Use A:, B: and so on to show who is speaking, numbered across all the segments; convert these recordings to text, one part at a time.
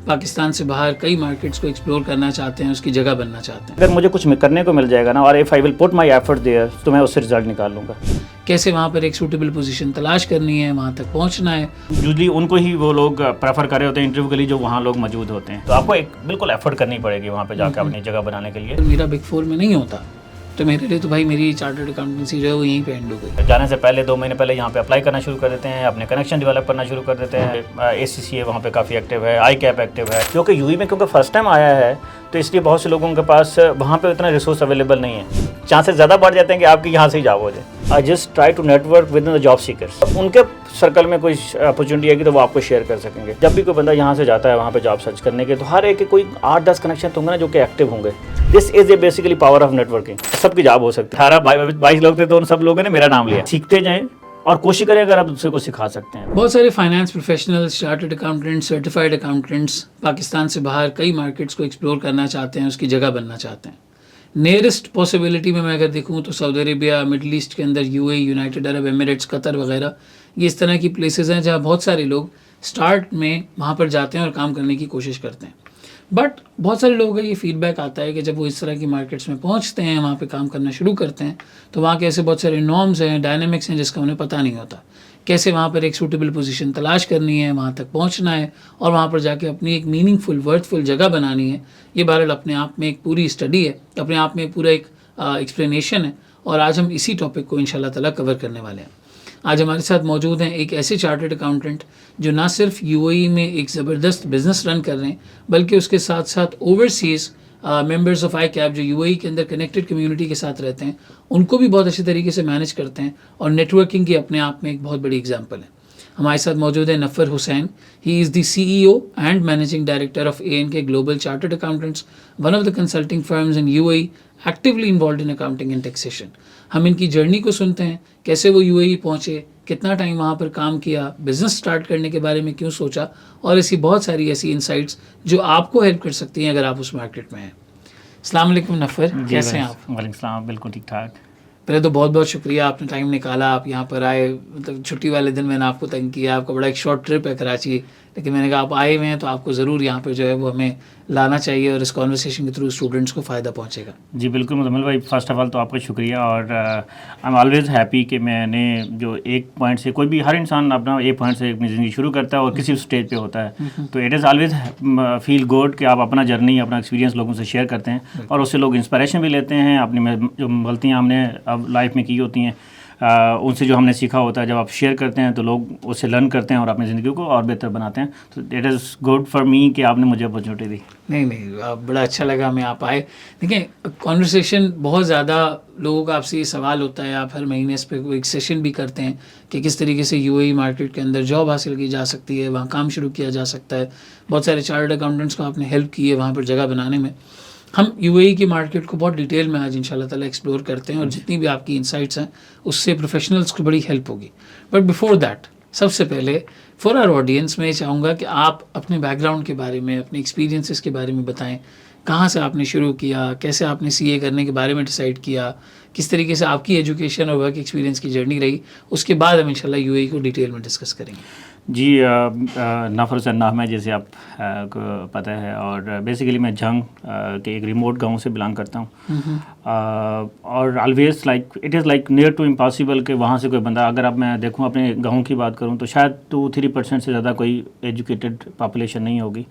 A: پاکستان سے باہر کئی مارکیٹس کو ایکسپلور کرنا چاہتے ہیں, اس کی جگہ بننا چاہتے ہیں.
B: اگر مجھے کچھ کرنے کو مل جائے گا نا, اور if I will put my effort there, تو میں اس سے رزلٹ نکال لوں گا.
A: کیسے وہاں پر ایک سوٹیبل پوزیشن تلاش کرنی ہے, وہاں تک پہنچنا ہے.
B: یوزلی ان کو ہی وہ لوگ پریفر کر رہے ہوتے ہیں انٹرویو کے لیے جو وہاں لوگ موجود ہوتے ہیں, تو آپ کو ایک بالکل ایفرٹ کرنی پڑے گی وہاں پہ جا کے اپنی جگہ بنانے کے لیے.
A: میرا بگ فور میں نہیں ہوتا تو میرے لیے تو بھائی میری چارٹرڈ اکاؤنٹنسی جو ہے وہ یہیں پہ اینڈ ہو گئی.
B: جانے سے پہلے 2 مہینے پہلے یہاں پہ اپلائی کرنا شروع کر دیتے ہیں, اپنے کنیکشن ڈیولپ کرنا شروع کر دیتے ہیں. ACCA وہاں پہ کافی ایکٹیو ہے, ICAP ایکٹیو ہے, کیونکہ UAE میں کیونکہ فرسٹ ٹائم آیا ہے تو اس لیے بہت سے لوگوں کے پاس وہاں پہ اتنا ریسورس اویلیبل نہیں ہے. چانسز زیادہ بڑھ جاتے ہیں کہ آپ کی یہاں سے ہی جاب ہو جائے. I just try to network with in the job seekers. ان کے سرکل میں کوئی اپرچونیٹی ہے کہ تو وہ آپ کو شیئر کر سکیں گے. جب بھی کوئی بندہ یہاں سے جاتا ہے وہاں پہ جاب سرچ کرنے کے, تو ہر ایک کے کوئی 8-10 کنیکشن تو ہوں گے نا جو کہ ایکٹیو ہوں گے. This is a basically power of networking. سب کی جاب ہو سکتی ہے. 18-22 لوگ تھے تو ان سب لوگوں نے میرا نام لیا. سیکھتے جائیں اور کوشش کریں اگر آپ دوسرے کو سکھا سکتے ہیں.
A: بہت سارے finance professionals, chartered accountants, certified accountants Pakistan سے باہر کئی مارکیٹس کو ایکسپلور کرنا چاہتے ہیں, اس کی جگہ بننا چاہتے ہیں. نیئرسٹ پاسبلٹی میں اگر دیکھوں تو سعودی عربیہ, مڈل ایسٹ کے اندر UAE, یونائٹڈ عرب ایمریٹس, قطر وغیرہ, یہ اس طرح کی پلیسز ہیں جہاں بہت سارے لوگ سٹارٹ میں وہاں پر جاتے ہیں اور کام کرنے کی کوشش کرتے ہیں. بٹ بہت سارے لوگوں کا یہ فیڈ بیک آتا ہے کہ جب وہ اس طرح کی مارکیٹس میں پہنچتے ہیں, وہاں پہ کام کرنا شروع کرتے ہیں, تو وہاں کے ایسے بہت سارے نارمز ہیں, ڈائنامکس ہیں جس کا انہیں پتہ نہیں ہوتا. کیسے وہاں پر ایک سوٹیبل پوزیشن تلاش کرنی ہے, وہاں تک پہنچنا ہے, اور وہاں پر جا کے اپنی ایک میننگ فل, ورتھ فل جگہ بنانی ہے. یہ بہرحال اپنے آپ میں ایک پوری اسٹڈی ہے, اپنے آپ میں پورا ایک ایکسپلینیشن ہے, اور آج ہم اسی ٹاپک کو انشاءاللہ تعالیٰ کور کرنے والے ہیں. آج ہمارے ساتھ موجود ہیں ایک ایسے چارٹرڈ اکاؤنٹنٹ جو نہ صرف UAE میں ایک زبردست بزنس رن کر رہے ہیں, بلکہ اس کے ساتھ ساتھ اوورسیز ممبرز آف ICAP جو UAE کے اندر کنیکٹڈ کمیونٹی کے ساتھ رہتے ہیں, ان کو بھی بہت اچھے طریقے سے مینیج کرتے ہیں, اور نیٹ ورکنگ کی اپنے آپ میں ایک بہت بڑی ایگزامپل ہے. ہمارے ساتھ موجود ہے Nafar Hussain. He is the CEO and managing director of ANK global chartered accountants, one of the consulting firms in UAE, actually involved in accounting and taxation. ہم ان کی جرنی کو سنتے ہیں, کیسے وہ UAE پہنچے, کتنا ٹائم وہاں پر کام کیا, بزنس سٹارٹ کرنے کے بارے میں کیوں سوچا, اور ایسی بہت ساری ایسی انسائٹس جو آپ کو ہیلپ کر سکتی ہیں اگر آپ اس مارکیٹ میں ہیں. السلام علیکم نفر, کیسے ہیں آپ؟
B: وعلیکم السلام, بالکل ٹھیک ٹھاک.
A: پہلے تو بہت بہت شکریہ, آپ نے ٹائم نکالا, آپ یہاں پر آئے. مطلب چھٹی والے دن میں نے آپ کو تنگ کیا, آپ کا بڑا ایک شارٹ ٹرپ ہے کراچی, لیکن میں نے کہا آپ آئے ہوئے ہیں تو آپ کو ضرور یہاں پہ جو ہے وہ ہمیں لانا چاہیے, اور اس کانورسیشن کے تھرو اسٹوڈنٹس کو فائدہ پہنچے گا.
B: جی بالکل مزمل بھائی, فرسٹ آف آل تو آپ کا شکریہ, اور آئی ایم آلویز ہیپی کہ میں نے جو ایک پوائنٹ سے, کوئی بھی ہر انسان اپنا ایک پوائنٹ سے اپنی زندگی شروع کرتا ہے اور کسی اسٹیج پہ ہوتا ہے, تو it is always feel good کہ آپ اپنا جرنی, اپنا ایکسپیرینس لوگوں سے شیئر کرتے ہیں, اور اس سے لوگ انسپریشن بھی لیتے ہیں. اپنی جو غلطیاں ہم نے اب لائف میں کی ہوتی ہیں ان سے جو ہم نے سیکھا ہوتا ہے, جب آپ شیئر کرتے ہیں تو لوگ اس سے لرن کرتے ہیں اور اپنی زندگی کو اور بہتر بناتے ہیں. تو it is good for me کہ آپ نے مجھے اپرچونیٹی دی.
A: نہیں, بڑا اچھا لگا ہمیں آپ آئے. دیکھیں کانورسیشن بہت زیادہ لوگوں کا آپ سے یہ سوال ہوتا ہے, آپ ہر مہینے اس پہ ایک سیشن بھی کرتے ہیں کہ کس طریقے سے UAE مارکیٹ کے اندر جاب حاصل کی جا سکتی ہے, وہاں کام شروع کیا جا سکتا ہے. بہت سارے چارٹرڈ اکاؤنٹنٹس کو آپ نے ہیلپ کی ہے وہاں پر جگہ بنانے میں. ہم UAE کی مارکیٹ کو بہت ڈیٹیل میں آج انشاءاللہ تعالیٰ ایکسپلور کرتے ہیں, اور جتنی بھی آپ کی انسائٹس ہیں اس سے پروفیشنلز کو بڑی ہیلپ ہوگی. بٹ بیفور دیٹ, سب سے پہلے فار آر آڈینس میں یہ چاہوں گا کہ آپ اپنے بیک گراؤنڈ کے بارے میں, اپنے ایکسپیرینسز کے بارے میں بتائیں. کہاں سے آپ نے شروع کیا, کیسے آپ نے CA کرنے کے بارے میں ڈیسائیڈ کیا, کس طریقے سے آپ کی ایجوکیشن اور ورک ایکسپیرینس کی جرنی رہی. اس کے بعد ہم انشاءاللہ UAE کو ڈیٹیل میں ڈسکس کریں گے.
B: جی, نفر حسین نام ہے جیسے آپ کو پتہ ہے, اور بیسیکلی میں جھنگ کے ایک ریموٹ گاؤں سے بلانگ کرتا ہوں, اور always like it is like near to impossible کہ وہاں سے کوئی بندہ, اگر اب میں دیکھوں اپنے گاؤں کی بات کروں تو شاید 2-3% سے زیادہ کوئی ایجوکیٹڈ پاپولیشن نہیں ہوگی,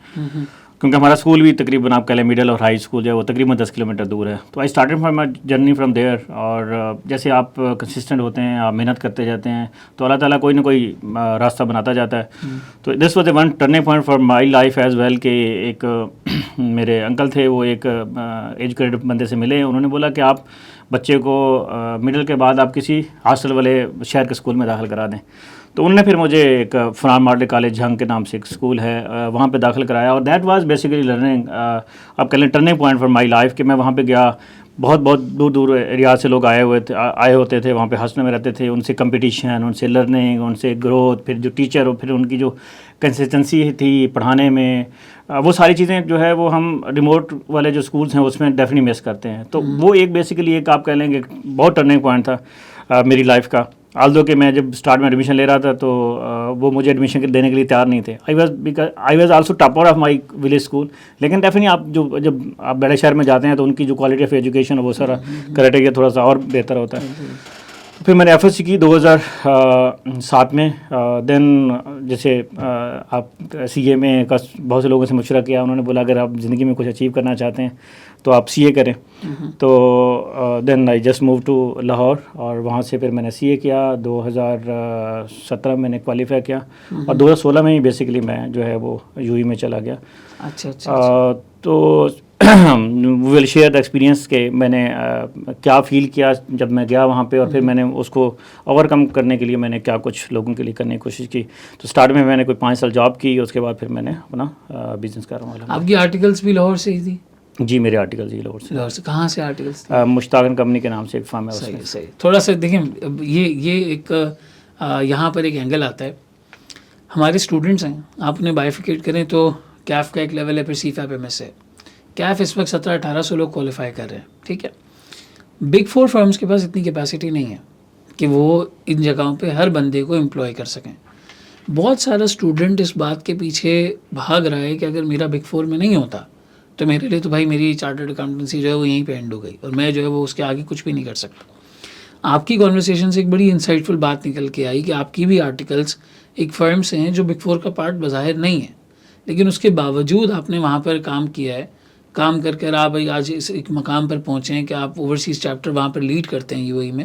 B: کیونکہ ہمارا اسکول بھی تقریباً آپ کہہ لیں مڈل اور ہائی اسکول جو ہے وہ تقریباً 10 کلومیٹر دور ہے. تو I started from my journey from there, اور جیسے آپ کنسسٹنٹ ہوتے ہیں, آپ محنت کرتے جاتے ہیں, تو اللہ تعالیٰ کوئی نہ کوئی راستہ بناتا جاتا ہے. تو this was a one turning point for my life as well کہ ایک میرے انکل تھے, وہ ایک ایجوکیٹڈ بندے سے ملے, انہوں نے بولا کہ آپ بچے کو مڈل کے بعد آپ کسی ہاسٹل والے شہر کے اسکول میں داخل کرا دیں. تو انہوں نے پھر مجھے ایک فرحان ماڈل کالج جھنگ کے نام سے ایک اسکول ہے وہاں پہ داخل کرایا, اور دیٹ واز بیسیکلی لرننگ, آپ کہہ لیں turning point for my life کہ میں وہاں پہ گیا. بہت دور دور ایریا سے لوگ آئے ہوتے تھے, وہاں پہ ہاسٹل میں رہتے تھے. ان سے کمپٹیشن, ان سے لرننگ, ان سے گروتھ, پھر جو ٹیچر اور پھر ان کی جو کنسسٹنسی تھی پڑھانے میں, وہ ساری چیزیں جو ہے وہ ہم ریموٹ والے جو اسکولس ہیں اس میں ڈیفینیٹلی مس کرتے ہیں. تو وہ ایک بیسیکلی ایک آپ کہہ لیں کہ بہت ٹرننگ پوائنٹ تھا میری لائف کا. آلدو کہ میں جب اسٹارٹ میں ایڈمیشن لے رہا تھا تو وہ مجھے ایڈمیشن دینے کے لیے تیار نہیں تھے. I was also topper of my village school. لیکن ڈیفینیٹلی آپ جب آپ بڑے شہر میں جاتے ہیں تو ان کی جو کوالٹی آف ایجوکیشن ہے وہ سارا کرائٹیریا تھوڑا سا اور بہتر ہوتا ہے. پھر میں نے ایف ایس سی کی 2007 میں. دین جیسے آپ سی اے میں بہت سے لوگوں سے مشورہ کیا, انہوں نے بولا اگر آپ زندگی میں کچھ اچیو کرنا چاہتے ہیں تو آپ سی اے کریں. تو then I just move to Lahore, اور وہاں سے پھر میں نے سی اے کیا. 2017 میں نے کوالیفائی کیا, اور 2016 میں ہی بیسیکلی میں جو ہے وہ یو اے میں چلا گیا.
A: اچھا.
B: تو ول شیئر دا ایکسپیرینس کہ میں نے کیا فیل کیا جب میں گیا وہاں پہ, اور پھر میں نے اس کو اوور کم کرنے کے لیے میں نے کیا کچھ لوگوں کے لیے کرنے کی کوشش کی. تو اسٹارٹ میں نے کوئی 5 سال جاب کی, اس کے بعد پھر میں نے اپنا بزنس کر رہا ہوں.
A: آپ کی آرٹیکلس بھی لاہور سے ہی تھی؟
B: جی میرے آرٹیکلس لاہور سے.
A: لاہور سے کہاں سے آرٹیکلس؟
B: مشتاقن کمپنی کے نام سے ایک فارم ہے.
A: صحیح. تھوڑا سا دیکھیں, یہ ایک یہاں پر ایک اینگل آتا ہے. ہمارے اسٹوڈنٹس ہیں, آپ انہیں بائیفیکیٹ کریں تو کیف کا ایک لیول ہے, پھر سی فیپ ایم ایس ہے. کیف اس وقت 1700-1800 لوگ کوالیفائی کر رہے ہیں, ٹھیک ہے. بگ 4 فرمز کے پاس اتنی کیپیسٹی نہیں ہے کہ وہ ان جگہوں پہ ہر بندے کو امپلائی کر سکیں. بہت سارا اسٹوڈنٹ اس بات کے پیچھے بھاگ رہا ہے کہ اگر میرا بگ 4 میں نہیں ہوتا تو میرے لیے تو بھائی میری چارٹرڈ اکاؤنٹنسی جو ہے وہ یہیں پہ اینڈ ہو گئی, اور میں جو ہے وہ اس کے آگے کچھ بھی نہیں کر سکتا. آپ کی کانورسیشن سے ایک بڑی انسائٹ فل بات نکل کے آئی کہ آپ کی بھی آرٹیکلس ایک فرم سے ہیں جو بگ 4 کا پارٹ بظاہر نہیں ہے, لیکن اس کے باوجود آپ نے وہاں پر کام کیا ہے. کام کر کر آپ آج اس ایک مقام پر پہنچے ہیں کہ آپ اوورسیز چیپٹر وہاں پر لیڈ کرتے ہیں یو اے میں.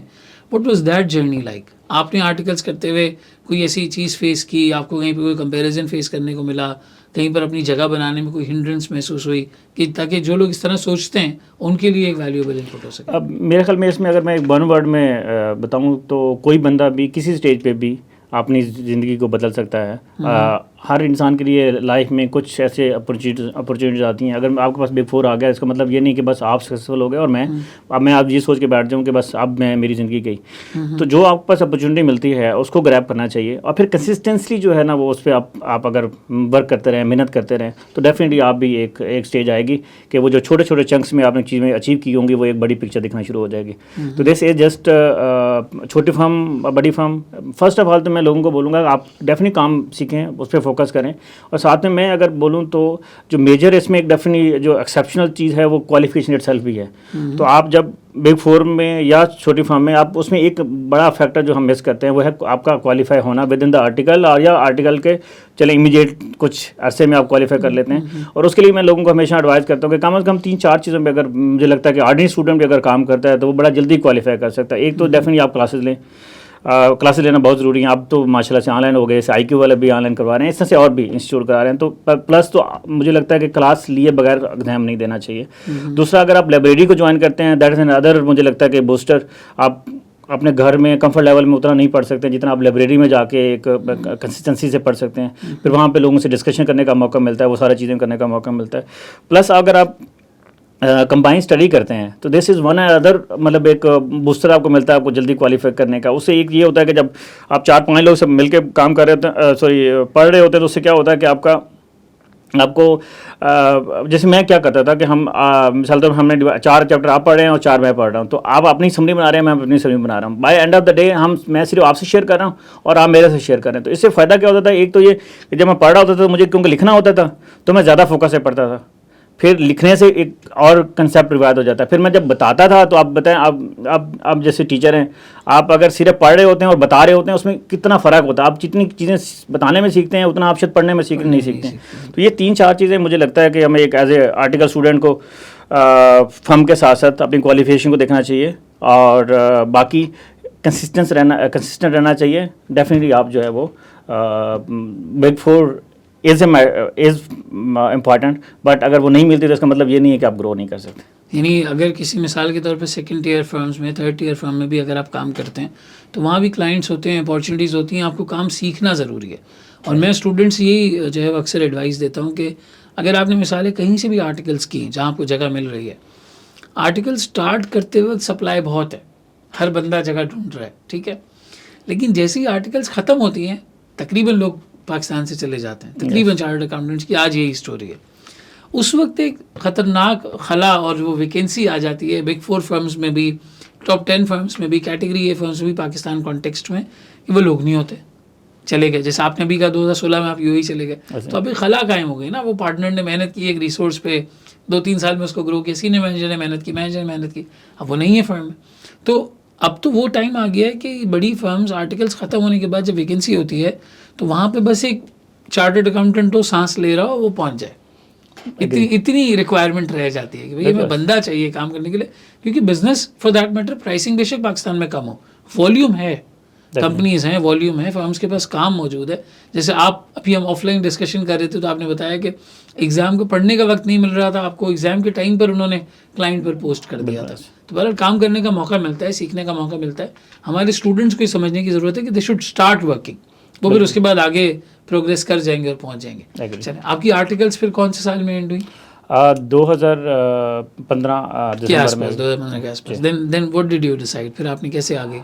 A: What was that journey like? آپ نے آرٹیکلس کرتے ہوئے کوئی ایسی چیز فیس کی, آپ کو کہیں پہ کوئی کمپیریزن فیس کرنے کو ملا, کہیں پر اپنی جگہ بنانے میں کوئی ہنڈرنس محسوس ہوئی, کہ تاکہ جو لوگ اس طرح سوچتے ہیں ان کے لیے ایک ویلیوبل انپٹ ہو سکے؟
B: اب میرے خیال میں اس میں اگر میں ایک 1 ورڈ میں بتاؤں تو کوئی بندہ بھی کسی اسٹیج پہ بھی اپنی زندگی کو بدل سکتا ہے. ہر انسان کے لیے لائف میں کچھ ایسے اپرچونیٹیز آتی ہیں. اگر آپ کے پاس بگ 4 آ گیا, اس کا مطلب یہ نہیں کہ بس آپ سکسیزفل ہو گئے اور میں آپ یہ سوچ کے بیٹھ جاؤں کہ بس اب میری زندگی گئی. تو جو آپ کے پاس اپرچونیٹی ملتی ہے اس کو گریب کرنا چاہیے, اور پھر کنسسٹنسلی جو ہے نا وہ اس پہ آپ اگر ورک کرتے رہیں, محنت کرتے رہیں, تو ڈیفینیٹلی آپ بھی ایک اسٹیج آئے گی کہ وہ جو چھوٹے چھوٹے چنکس میں آپ نے چیزیں اچیو کی ہوں گی وہ ایک بڑی پکچر دکھنا شروع ہو جائے گی. تو دس از جسٹ چھوٹی فرم بڑی فرم. فرسٹ آف آل تو میں لوگوں کو بولوں گا آپ ڈیفینیٹلی کام سیکھیں, اس پہ فوکس کریں. اور ساتھ میں اگر بولوں تو جو میجر اس میں ایک ڈیفینیٹلی جو ایکسیپشنل چیز ہے وہ کوالیفیکیشن اٹ سیلف بھی ہے. تو آپ جب بگ 4 میں یا چھوٹی فرم میں, آپ اس میں ایک بڑا فیکٹر جو ہم مس کرتے ہیں وہ ہے آپ کا کوالیفائی ہونا ود ان دا آرٹیکل, اور یا آرٹیکل کے چلیں امیڈیٹ کچھ عرصے میں آپ کوالیفائی کر لیتے ہیں. اور اس کے لیے میں لوگوں کو ہمیشہ ایڈوائز کرتا ہوں کہ کم از کم 3-4 چیزوں پہ اگر مجھے لگتا ہے کہ آرڈنری اسٹوڈنٹ بھی اگر کام کرتا ہے تو وہ بڑا جلدی کوالیفائی کر سکتا ہے. ایک تو ڈیفینیٹلی آپ کلاسز لیں, کلاسز لینا بہت ضروری ہیں. اب تو ماشاء اللہ سے آن لائن ہو گئے, جیسے آئی کیو والے بھی آن لائن کروا رہے ہیں, اس طرح سے اور بھی انسٹیٹیوٹ کرا رہے ہیں. تو پلس تو مجھے لگتا ہے کہ کلاس لیے بغیر ایگزام نہیں دینا چاہیے. دوسرا, اگر آپ لائبریری کو جوائن کرتے ہیں دیٹ از این ادر, مجھے لگتا ہے کہ بوسٹر. آپ اپنے گھر میں کمفرٹ لیول میں اتنا نہیں پڑھ سکتے جتنا آپ لائبریری میں جا کے ایک کنسسٹنسی سے پڑھ سکتے ہیں. پھر وہاں پہ لوگوں سے ڈسکشن کرنے کا موقع ملتا ہے, وہ ساری چیزیں کرنے کا موقع ملتا ہے. پلس اگر آپ کمبائن اسٹڈی کرتے ہیں تو دس از ون ادر, مطلب ایک بوسٹر آپ کو ملتا ہے آپ کو جلدی کوالیفائی کرنے کا. اس سے ایک یہ ہوتا ہے کہ جب آپ 4-5 لوگ سب مل کے کام کر رہے ہوتے ہیں, پڑھ رہے ہوتے ہیں, تو اس سے کیا ہوتا ہے کہ آپ کو جیسے میں کیا کرتا تھا کہ ہم مثال طور پر ہم نے 4 چیپٹر آپ پڑھ رہے ہیں اور 4 میں پڑھ رہا ہوں, تو آپ اپنی سمری بنا رہے ہیں, میں اپنی سمری بنا رہا ہوں. By and of the day میں صرف آپ سے شیئر کر رہا ہوں اور آپ میرے سے شیئر کر رہے ہیں. تو اس سے فائدہ کیا ہوتا تھا, ایک تو یہ کہ جب میں پڑھ رہا ہوتا تھا تو مجھے کیونکہ لکھنا ہوتا تھا تو میں زیادہ فوکس سے پڑھتا تھا. پھر لکھنے سے ایک اور کنسیپٹ روایت ہو جاتا ہے. پھر میں جب بتاتا تھا تو آپ بتائیں, آپ جیسے ٹیچر ہیں, آپ اگر صرف پڑھ رہے ہوتے ہیں اور بتا رہے ہوتے ہیں اس میں کتنا فرق ہوتا ہے. آپ جتنی چیزیں بتانے میں سیکھتے ہیں اتنا آپ شاید پڑھنے میں نہیں سیکھتے ہیں. تو یہ 3-4 چیزیں مجھے لگتا ہے کہ ہمیں ایک ایز اے آرٹیکل اسٹوڈنٹ کو فرم کے ساتھ ساتھ اپنی کوالیفیکیشن کو دیکھنا چاہیے, اور باقی کنسسٹنٹ رہنا چاہیے. ڈیفینیٹلی آپ جو ہے وہ بگ 4 از امپارٹنٹ, بٹ اگر وہ نہیں ملتی تو اس کا مطلب یہ نہیں ہے کہ آپ گرو نہیں کر سکتے.
A: یعنی اگر کسی مثال کے طور پہ 2nd ٹیئر فرمز میں 3rd ٹیئر فرم میں بھی اگر آپ کام کرتے ہیں تو وہاں بھی کلائنٹس ہوتے ہیں, اپارچونیٹیز ہوتی ہیں, آپ کو کام سیکھنا ضروری ہے. اور میں اسٹوڈنٹس یہی جو ہے وہ اکثر ایڈوائز دیتا ہوں کہ اگر آپ نے مثالیں کہیں سے بھی آرٹیکلس کی جہاں آپ کو جگہ مل رہی ہے, آرٹیکل سٹارٹ کرتے وقت سپلائی بہت ہے, ہر بندہ جگہ ڈھونڈ رہا ہے, ٹھیک ہے, لیکن جیسے ہی آرٹیکلس ختم ہوتی ہیں تقریباً لوگ پاکستان سے چلے جاتے ہیں. تقریباً چارٹرڈ اکاؤنٹنٹس کی آج یہی اسٹوری ہے. اس وقت ایک خطرناک خلا اور وہ ویکینسی آ جاتی ہے بگ 4 فرمز میں بھی ٹاپ 10 فرمس میں بھی, کیٹیگری اے فرمس میں بھی پاکستان کانٹیکسٹ میں, کہ وہ لوگ نہیں ہوتے, چلے گئے. جیسے آپ نے بھی کہا 2016 میں آپ یو اے چلے گئے, تو ابھی خلا قائم ہو گئی نا, وہ پارٹنر نے محنت کی ایک ریسورس پہ, 2-3 سال میں اس کو گرو کیا, سینئر مینیجر نے محنت کی, مینیجر نے محنت کی, اب وہ نہیں ہے فرم میں. تو اب تو وہ ٹائم آ گیا ہے کہ بڑی فرمز آرٹیکلس ختم ہونے کے بعد جب ویکینسی ہوتی ہے تو وہاں پہ بس ایک چارٹرڈ اکاؤنٹنٹ ہو, سانس لے رہا ہو, وہ پہنچ جائے. اتنی ریکوائرمنٹ رہ جاتی ہے کہ بھائی ہمیں بندہ چاہیے کام کرنے کے لیے, کیونکہ business for that matter pricing بے شک پاکستان میں کم ہو, والیوم ہے, کمپنیز ہیں, والیوم ہے, فرمس کے پاس کام موجود ہے. جیسے آپ ابھی ہم آف لائن ڈسکشن کر رہے تھے تو آپ نے بتایا کہ ایگزام کو پڑھنے کا وقت نہیں مل رہا تھا آپ کو, ایگزام کے ٹائم پر انہوں نے کلائنٹ پر پوسٹ کر دیا تھا. تو بہرحال کام کرنے کا موقع ملتا ہے, سیکھنے کا موقع ملتا ہے. ہمارے اسٹوڈنٹس کو یہ سمجھنے کی ضرورت ہے کہ دے شوڈ اسٹارٹ ورکنگ, وہ پھر اس کے بعد آگے پروگریس کر جائیں گے اور پہنچ جائیں گے. چلیں, آپ کی آرٹیکلس پھر کون سے سال میں اینڈ ہوئی؟
B: 2015 دسمبر میں.
A: 2015 کے آس پاس. دین واٹ ڈیڈ یو ڈیسائیڈ, پھر آپ نے کیسے آگے؟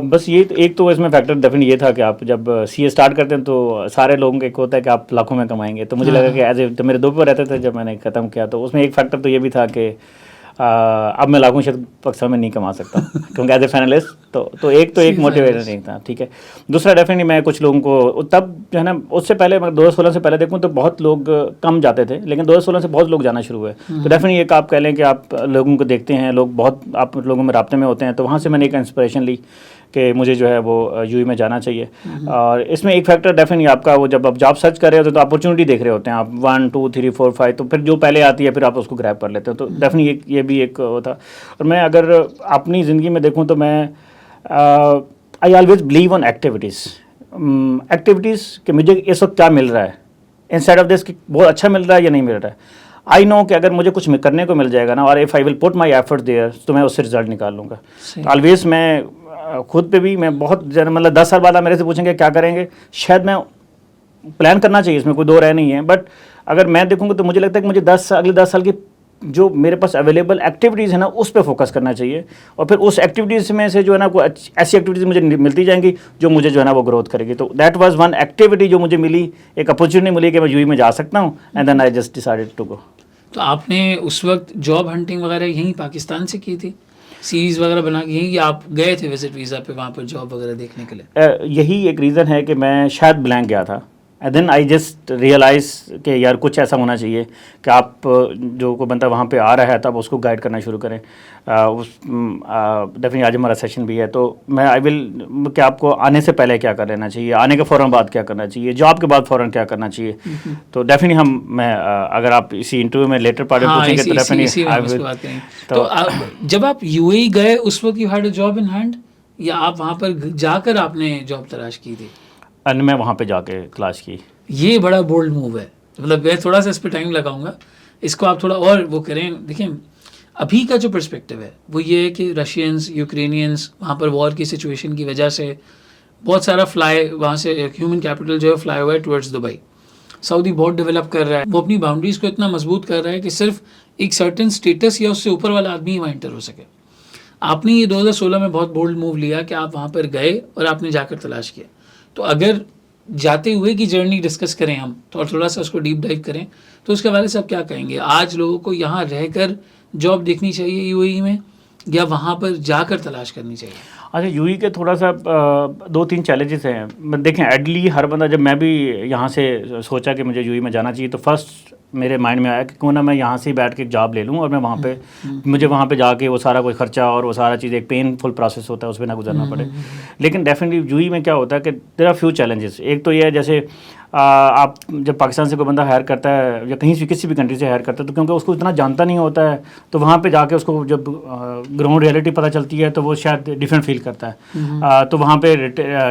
B: بس یہ ایک تو اس میں فیکٹر ڈیفینیٹ یہ تھا کہ آپ جب سی اے اسٹارٹ کرتے ہیں تو سارے لوگوں کا ایک ہوتا ہے کہ آپ لاکھوں میں کمائیں گے, تو مجھے لگا کہ ایز اے جب میرے 2 پیپر رہتے تھے جب میں نے ختم کیا تو اس میں ایک فیکٹر تو یہ بھی تھا کہ اب میں لاکھوں شاید پاکستان میں نہیں کما سکتا کیونکہ ایز اے فائنلسٹ تو ایک موٹیویٹر نہیں تھا. ٹھیک ہے. دوسرا ڈیفینیٹلی میں کچھ لوگوں کو تب جو ہے نا, اس سے پہلے 2016 سے پہلے دیکھوں تو بہت لوگ کم جاتے تھے, لیکن 2016 سے بہت لوگ جانا شروع ہوئے. تو ڈیفینیٹلی ایک آپ کہہ لیں کہ آپ لوگوں کو دیکھتے ہیں, لوگ بہت آپ لوگوں میں رابطے میں ہوتے ہیں, تو وہاں سے میں نے ایک انسپریشن لی کہ مجھے جو ہے وہ یو اے میں جانا چاہیے. اور اس میں ایک فیکٹر ڈیفینیٹلی آپ کا وہ جب آپ جاب سرچ کر رہے ہوتے ہیں تو اپرچونیٹی دیکھ رہے ہوتے ہیں آپ 1 2 3 4 5, تو پھر جو پہلے آتی ہے پھر آپ اس کو گریب کر لیتے ہیں. تو ڈیفینیٹلی یہ بھی ایک وہ تھا. اور میں اگر اپنی زندگی میں دیکھوں تو میں I always believe on activities کہ مجھے اس وقت کیا مل رہا ہے انسٹیڈ آف دس کہ بہت اچھا مل رہا ہے یا نہیں مل رہا ہے. آئی نو کہ اگر مجھے کچھ کرنے کو مل جائے گا نا, اور if I will put my effort there, تو میں اس سے رزلٹ نکال لوں گا. آلویز میں خود پہ بھی میں بہت مطلب 10 سال بعد آپ میرے سے پوچھیں گے کیا کریں گے, شاید میں پلان کرنا چاہیے, اس میں کوئی دو رائے نہیں ہے, بٹ اگر میں دیکھوں گا تو مجھے لگتا ہے کہ مجھے اگلے 10 سال کی جو میرے پاس اویلیبل ایکٹیویٹیز ہیں نا اس پہ فوکس کرنا چاہیے, اور پھر اس ایکٹیویٹیز میں سے جو ہے نا کوئی ایسی ایکٹیویٹیز مجھے ملتی جائیں گی جو مجھے جو ہے نا وہ گروتھ کرے گی. تو دیٹ واز ون ایکٹیویٹی جو مجھے ملی, ایک اپرچونیٹی ملی کہ میں یو اے میں جا سکتا ہوں, and then I just decided to go.
A: تو آپ نے اس وقت جاب ہنٹنگ وغیرہ یہیں پاکستان سے کی تھی, سیریز وغیرہ بنا کے یہیں, آپ گئے تھے وزٹ ویزا پہ وہاں پر جاب وغیرہ دیکھنے کے لیے؟
B: یہی ایک ریزن ہے کہ میں شاید بلینک گیا تھا, and then I just realise کہ یار کچھ ایسا ہونا چاہیے کہ آپ جو کوئی بندہ وہاں پہ آ رہا ہے تو آپ اس کو گائیڈ کرنا شروع کریں. ڈیفینیٹلی آج ہمارا سیشن بھی ہے, تو میں آئی ول کہ آپ کو آنے سے پہلے کیا کر لینا چاہیے, آنے کے فوراً بعد کیا کرنا چاہیے, جاب کے بعد فوراً کیا کرنا چاہیے. تو ڈیفینیٹلی میں اگر آپ اسی انٹرویو میں لیٹر پارٹ پوچھیں گے تو ڈیفینیٹلی.
A: تو جب آپ یو اے گئے اس وقت you had a job in hand, یا آپ وہاں پر جا کر آپ نے جاب تلاش کی تھی؟
B: میں وہاں پہ جا کے تلاش کی.
A: یہ بڑا بولڈ موو ہے, مطلب میں تھوڑا سا اس پہ ٹائم لگاؤں گا, اس کو آپ تھوڑا اور وہ کریں. دیکھیں ابھی کا جو پرسپیکٹیو ہے وہ یہ ہے کہ رشینز, یوکرینینز وہاں پر وار کی سچویشن کی وجہ سے بہت سارا وہاں سے ہیومن کیپٹل جو ہے فلائی ہوا ہے ٹورڈز دبئی. سعودی بہت ڈیولپ کر رہا ہے, وہ اپنی باؤنڈریز کو اتنا مضبوط کر رہا ہے کہ صرف ایک سرٹن اسٹیٹس یا اس سے اوپر والا آدمی ہی وہاں انٹر ہو سکے. آپ نے یہ 2016 میں بہت بولڈ موو لیا کہ آپ وہاں پر گئے اور آپ نے جا کر تلاش کیا. تو اگر جاتے ہوئے کی جرنی ڈسکس کریں ہم تو اور تھوڑا سا اس کو ڈیپ ڈائیو کریں, تو اس کے حوالے سے آپ کیا کہیں گے؟ آج لوگوں کو یہاں رہ کر جاب دیکھنی چاہیے یو اے ای میں, یا وہاں پر جا کر تلاش کرنی چاہیے؟
B: اچھا, یو اے کے تھوڑا سا 2-3 چیلنجز ہیں. دیکھیں ایڈلی ہر بندہ, جب میں بھی یہاں سے سوچا کہ مجھے یو اے میں جانا چاہیے تو فرسٹ میرے مائنڈ میں آیا کہ کیوں نہ میں یہاں سے بیٹھ کے جاب لے لوں, اور میں وہاں پہ مجھے وہاں پہ جا کے وہ سارا کوئی خرچہ اور وہ سارا چیز ایک پین فل پروسیس ہوتا ہے اس پہ نہ گزرنا پڑے. لیکن ڈیفینیٹلی یو اے میں کیا ہوتا ہے کہ دیر آر فیو چیلنجز. ایک تو یہ ہے جیسے آپ جب پاکستان سے کوئی بندہ ہائر کرتا ہے یا کہیں سے کسی بھی کنٹری سے ہائر کرتا ہے تو کیونکہ اس کو اتنا جانتا نہیں ہوتا ہے, تو وہاں پہ جا کے اس کو جب گراؤنڈ ریئلٹی پتہ چلتی ہے تو وہ شاید ڈفرینٹ فیل کرتا ہے. تو وہاں پہ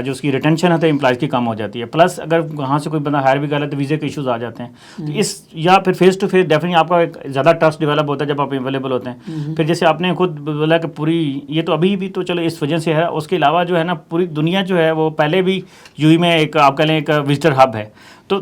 B: جو اس کی ریٹینشن ہے تو امپلائز کی کم ہو جاتی ہے. پلس اگر وہاں سے کوئی بندہ ہائر بھی کر ہے تو ویزے کے ایشوز آ جاتے ہیں. تو یا پھر فیس ٹو فیس ڈیفینیٹلی آپ کا ایک زیادہ ٹرسٹ ڈیولپ ہوتا ہے جب آپ اویلیبل ہوتے ہیں. پھر جیسے آپ نے خود بولا کہ پوری یہ تو ابھی بھی تو چلو اس وجہ سے ہے, اس کے علاوہ جو ہے نا پوری دنیا جو ہے وہ پہلے بھی یو اے میں ایک آپ کہہ لیں ایک وزٹر ہب ہے. تو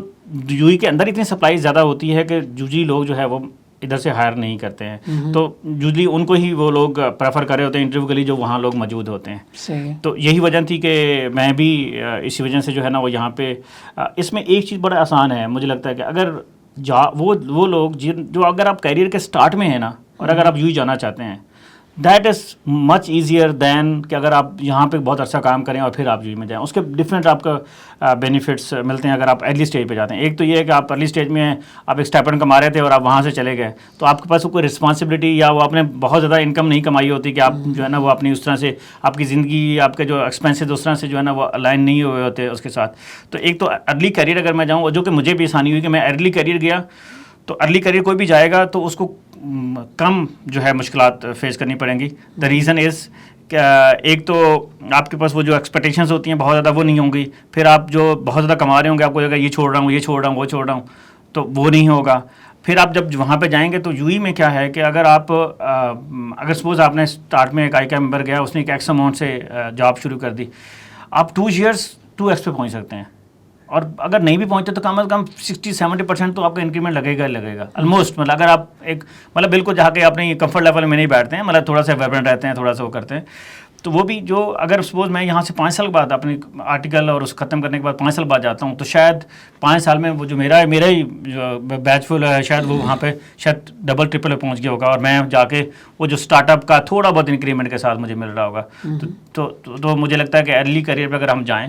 B: یو اے کے اندر اتنی سپلائی زیادہ ہوتی ہے کہ یوزلی لوگ جو ہے وہ ادھر سے ہائر نہیں کرتے ہیں. تو یوزلی ان کو ہی وہ لوگ پریفر کر رہے ہوتے ہیں انٹرویو کے لیے جو وہاں لوگ موجود ہوتے ہیں. تو یہی وجہ تھی کہ میں بھی اسی وجہ سے جو ہے نا وہ یہاں پہ اس میں ایک چیز بڑا آسان ہے مجھے لگتا ہے کہ اگر وہ لوگ جو اگر آپ کیریئر کے سٹارٹ میں ہیں نا, اور اگر آپ یوں ہی جانا چاہتے ہیں دیٹ از مچ ایزیئر دین کہ اگر آپ یہاں پہ بہت عرصہ کام کریں اور پھر آپ میں جائیں. اس کے ڈفرینٹ آپ کا بینیفٹس ملتے ہیں اگر آپ ارلی اسٹیج پہ جاتے ہیں. ایک تو یہ ہے کہ آپ ارلی اسٹیج میں آپ ایک اسٹائپنڈ کما رہے تھے اور آپ وہاں سے چلے گئے, تو آپ کے پاس کوئی رسپانسبلٹی یا وہ آپ نے بہت زیادہ انکم نہیں کمائی ہوتی کہ آپ جو ہے نا وہ اپنی اس طرح سے آپ کی زندگی, آپ کے جو ایکسپینسز اس طرح سے جو ہے نا وہ الائن نہیں ہوئے ہوتے اس کے ساتھ. تو ایک تو ارلی کیریئر اگر میں جاؤں, جو کہ مجھے بھی آسانی ہوئی کہ میں ارلی کیریئر گیا, تو ارلی کیریئر کوئی بھی جائے گا تو اس کو کم جو ہے مشکلات فیس کرنی پڑیں گی. دا ریزن از کہ ایک تو آپ کے پاس وہ جو ایکسپیکٹیشنز ہوتی ہیں بہت زیادہ وہ نہیں ہوں گی. پھر آپ جو بہت زیادہ کما رہے ہوں گے آپ کو لگے گا یہ چھوڑ رہا ہوں, یہ چھوڑ رہا ہوں, وہ چھوڑ رہا ہوں, تو وہ نہیں ہوگا. پھر آپ جب وہاں پہ جائیں گے تو یو ای میں کیا ہے کہ اگر آپ اگر سپوز آپ نے اسٹارٹ میں ایک آئی کا ممبر گیا, اس نے ایک ایکس اماؤنٹ سے جاب شروع کر دی, آپ 2 years 2x پہ پہنچ سکتے ہیں. اور اگر نہیں بھی پہنچتے تو کم از کم 60-70% تو آپ کا انکریمنٹ لگے گا آلموسٹ. مطلب اگر آپ ایک مطلب بالکل جا کے اپنے کمفرٹ لیول میں نہیں بیٹھتے ہیں, مطلب تھوڑا سا ویبرنٹ رہتے ہیں, تھوڑا سا وہ کرتے ہیں, تو وہ بھی جو اگر سپوز میں یہاں سے 5 سال بعد اپنی آرٹیکل اور اس ختم کرنے کے بعد 5 سال بعد جاتا ہوں, تو شاید 5 سال میں وہ جو میرا ہی جو بیچ فل ہے شاید وہ وہاں پہ شاید ڈبل ٹرپل پہ پہنچ گیا ہوگا, اور میں جا کے وہ جو اسٹارٹ اپ کا تھوڑا بہت انکریمنٹ کے ساتھ مجھے مل رہا ہوگا. تو مجھے لگتا ہے کہ ارلی کیریئر پہ اگر ہم جائیں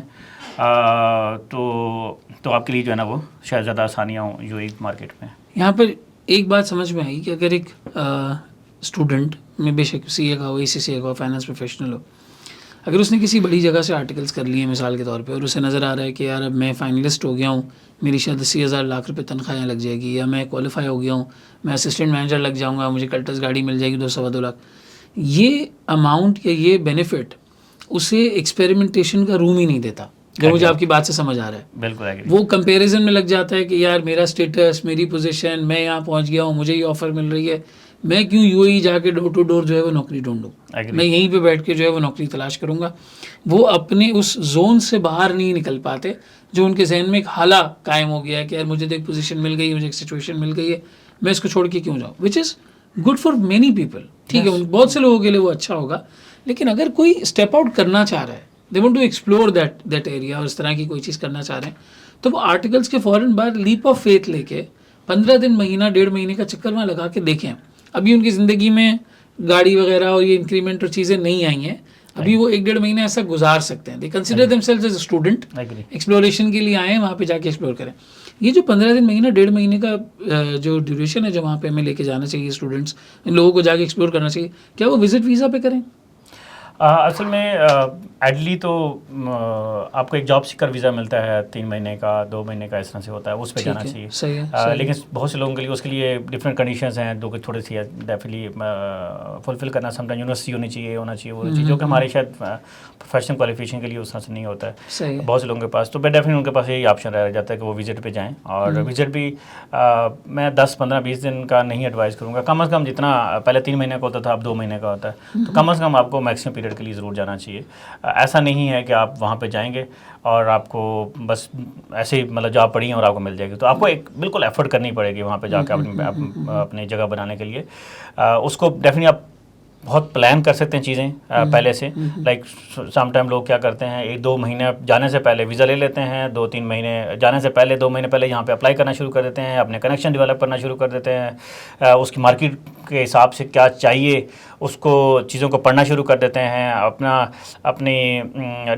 B: تو آپ کے لیے جو ہے نا وہ شاید زیادہ آسانیاں ہوں جو ایک مارکیٹ میں.
A: یہاں پر ایک بات سمجھ میں آئی کہ اگر ایک اسٹوڈنٹ میں بے شک سی اے کا ہو, سی اے کا ہو, فائنانس پروفیشنل ہو, اگر اس نے کسی بڑی جگہ سے آرٹیکلس کر لیے ہیں مثال کے طور پہ, اور اسے نظر آ رہا ہے کہ یار اب میں فائنلسٹ ہو گیا ہوں, میری شاید 80,000 لاکھ روپے تنخواہیں لگ جائے گی, یا میں کوالیفائی ہو گیا ہوں, میں اسسٹنٹ مینیجر لگ جاؤں گا, مجھے کلٹس گاڑی مل جائے گی 2-2.5 لاکھ, یہ اماؤنٹ یا یہ بینیفٹ اسے ایکسپیریمنٹیشن کا روم ہی نہیں دیتا, جو مجھے آپ کی بات سے سمجھ آ رہا ہے.
B: بالکل
A: وہ کمپیریزن میں لگ جاتا ہے کہ یار میرا اسٹیٹس, میری پوزیشن, میں یہاں پہنچ گیا ہوں, مجھے یہ آفر مل رہی ہے, میں کیوں یو اے جا کے ڈور ٹو ڈور جو ہے وہ نوکری ڈھونڈوں, میں یہیں پہ بیٹھ کے جو ہے وہ نوکری تلاش کروں گا. وہ اپنے اس زون سے باہر نہیں نکل پاتے جو ان کے ذہن میں ایک حالہ قائم ہو گیا ہے کہ یار مجھے تو ایک پوزیشن مل گئی ہے, مجھے ایک سچویشن مل گئی ہے, میں اس کو چھوڑ کے کیوں جاؤں, which is good for many people. ٹھیک ہے, بہت سے لوگوں کے لیے وہ اچھا ہوگا, لیکن اگر کوئی اسٹیپ آؤٹ کرنا چاہ رہا ہے, they want to explore that area, اور اس طرح کی کوئی چیز کرنا چاہ رہے ہیں, تو وہ آرٹیکلس کے فوراً بعد لیپ آف فیتھ لے کے 15 دن, مہینہ, 1.5 مہینے کا چکر وہاں لگا کے دیکھیں. ابھی ان کی زندگی میں گاڑی وغیرہ اور یہ انکریمنٹ اور چیزیں نہیں آئی ہیں, ابھی وہ 1-1.5 مہینے ایسا گزار سکتے ہیں. They consider themselves as a student, exploration کے لیے آئے ہیں, وہاں پہ جا کے ایکسپلور کریں. یہ جو 15 دن, مہینہ, 1.5 مہینے کا جو ڈیوریشن ہے جو وہاں پہ ہمیں لے کے جانا چاہیے اسٹوڈنٹس, ان لوگوں کو جا کے ایکسپلور کرنا چاہیے, کیا وہ وزٹ ویزا پہ کریں؟
B: اصل میں ایڈلی تو آپ کو ایک جاب سیکر ویزا ملتا ہے 3 مہینے کا, 2 مہینے کا, اس طرح سے ہوتا ہے, اس پہ جانا چاہیے. لیکن بہت سے لوگوں کے لیے اس کے لیے ڈفرینٹ کنڈیشنز ہیں جو کہ تھوڑی سی ڈیفینیٹلی فلفل کرنا, سم ٹائم یونیورسٹی ہونی چاہیے, وہ چاہیے, جو کہ ہمارے شاید پروفیشنل کوالیفیکیشن کے لیے اس طرح سے نہیں ہوتا ہے بہت سے لوگوں کے پاس. تو ڈیفینیٹلی ان کے پاس یہی آپشن رہ جاتا ہے کہ وہ وزٹ پہ جائیں, اور وزٹ بھی میں 10, 15, 20 دن کا نہیں ایڈوائز کروں گا. کم از کم جتنا پہلے 3 مہینے کا ہوتا تھا اب 2 مہینے کا ہوتا ہے, تو کم از کم آپ کو میکسیمم پیریڈ کے لیے ضرور جانا چاہیے. ایسا نہیں ہے کہ آپ وہاں پہ جائیں گے اور آپ کو بس ایسے ہی مطلب جاب پڑی ہے اور آپ کو مل جائے گی. تو آپ کو ایک بالکل ایفرٹ کرنی پڑے گی وہاں پہ جا کے اپنی جگہ بنانے کے لیے. اس کو ڈیفینیٹلی آپ بہت پلان کر سکتے ہیں چیزیں پہلے سے. لائک سم ٹائم لوگ کیا کرتے ہیں 1-2 مہینے جانے سے پہلے ویزا لے لیتے ہیں, 2-3 مہینے جانے سے پہلے 2 مہینے پہلے یہاں پہ اپلائی کرنا شروع کر دیتے ہیں, اپنے کنیکشن ڈیولپ کرنا شروع کر دیتے ہیں, اس کی مارکیٹ کے حساب سے کیا چاہیے اس کو چیزوں کو پڑھنا شروع کر دیتے ہیں. اپنی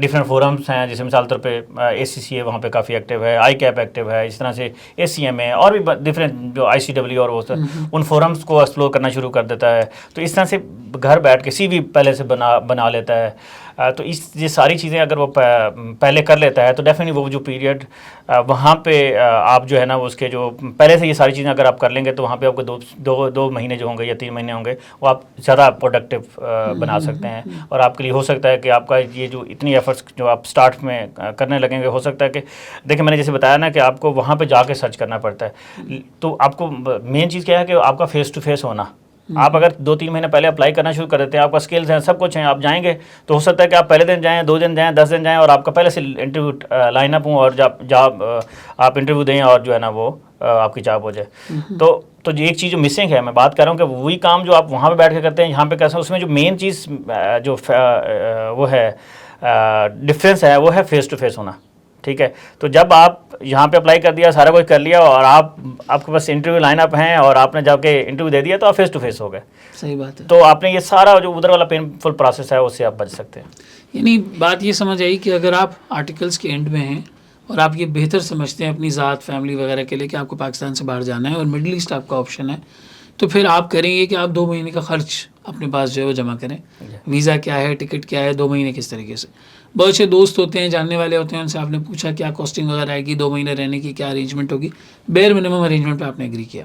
B: ڈفرینٹ فورمس ہیں, جیسے مثال طور پہ ACCA وہاں پہ کافی ایکٹیو ہے, ICAP ایکٹیو ہے, اس طرح سے ACMA اور بھی ڈفرینٹ جو ICW اور وہ ان فورمس کو ایکسپلور کرنا شروع کر دیتا ہے. تو اس طرح سے گھر بیٹھ کے CV پہلے سے بنا لیتا ہے. تو یہ ساری چیزیں اگر وہ پہلے کر لیتا ہے تو ڈیفینیٹلی وہ جو پیریڈ وہاں پہ آپ جو ہے نا اس کے جو پہلے سے یہ ساری چیزیں اگر آپ کر لیں گے تو وہاں پہ آپ کو 2 مہینے جو ہوں گے یا 3 مہینے ہوں گے وہ آپ زیادہ پروڈکٹیو بنا سکتے ہیں. اور آپ کے لیے ہو سکتا ہے کہ آپ کا یہ جو اتنی ایفرٹس جو آپ اسٹارٹ میں کرنے لگیں گے, ہو سکتا ہے کہ دیکھیں میں نے جیسے بتایا نا کہ آپ کو وہاں پہ جا کے سرچ کرنا پڑتا ہے. تو آپ کو مین چیز کیا ہے کہ آپ کا فیس ٹو فیس ہونا. آپ اگر 2-3 مہینے پہلے اپلائی کرنا شروع کر دیتے ہیں, آپ کا اسکلز ہیں, سب کچھ ہیں, آپ جائیں گے تو ہو سکتا ہے کہ آپ پہلے دن جائیں, 2 دن جائیں, 10 دن جائیں, اور آپ کا پہلے سے انٹرویو لائن اپ ہوں, اور جب آپ انٹرویو دیں اور جو ہے نا وہ آپ کی جاب ہو جائے. تو ایک چیز جو مسنگ ہے, میں بات کر رہا ہوں کہ وہی کام جو آپ وہاں پہ بیٹھ کے کرتے ہیں یہاں پہ کیسا, اس میں جو مین چیز جو وہ ہے ڈفرینس ہے وہ ہے فیس ٹو فیس ہونا. ٹھیک ہے. تو جب آپ یہاں پہ اپلائی کر دیا, سارا کچھ کر لیا, اور آپ کے پاس انٹرویو لائن اپ ہیں اور آپ نے جا کے انٹرویو دے دیا, تو آپ فیس ٹو فیس ہو گئے.
A: صحیح بات ہے.
B: تو آپ نے یہ سارا جو ادھر والا پین فل پروسیس ہے اس سے آپ بچ سکتے ہیں.
A: یعنی بات یہ سمجھ آئی کہ اگر آپ آرٹیکلس کے اینڈ میں ہیں اور آپ یہ بہتر سمجھتے ہیں اپنی ذات, فیملی وغیرہ کے لیے کہ آپ کو پاکستان سے باہر جانا ہے اور مڈل ایسٹ آپ کا آپشن ہے, تو پھر آپ کریں گے کہ آپ 2 مہینے کا خرچ اپنے پاس جو ہے وہ جمع کریں. ویزا کیا ہے, ٹکٹ کیا ہے, 2 مہینے کس طریقے سے. بہت سے دوست ہوتے ہیں, جاننے والے ہوتے ہیں, ان سے آپ نے پوچھا کیا کاسٹنگ وغیرہ آئے گی, 2 مہینے رہنے کی کیا ارینجمنٹ ہوگی. بیئر منیمم ارینجمنٹ پہ آپ نے ایگری کیا.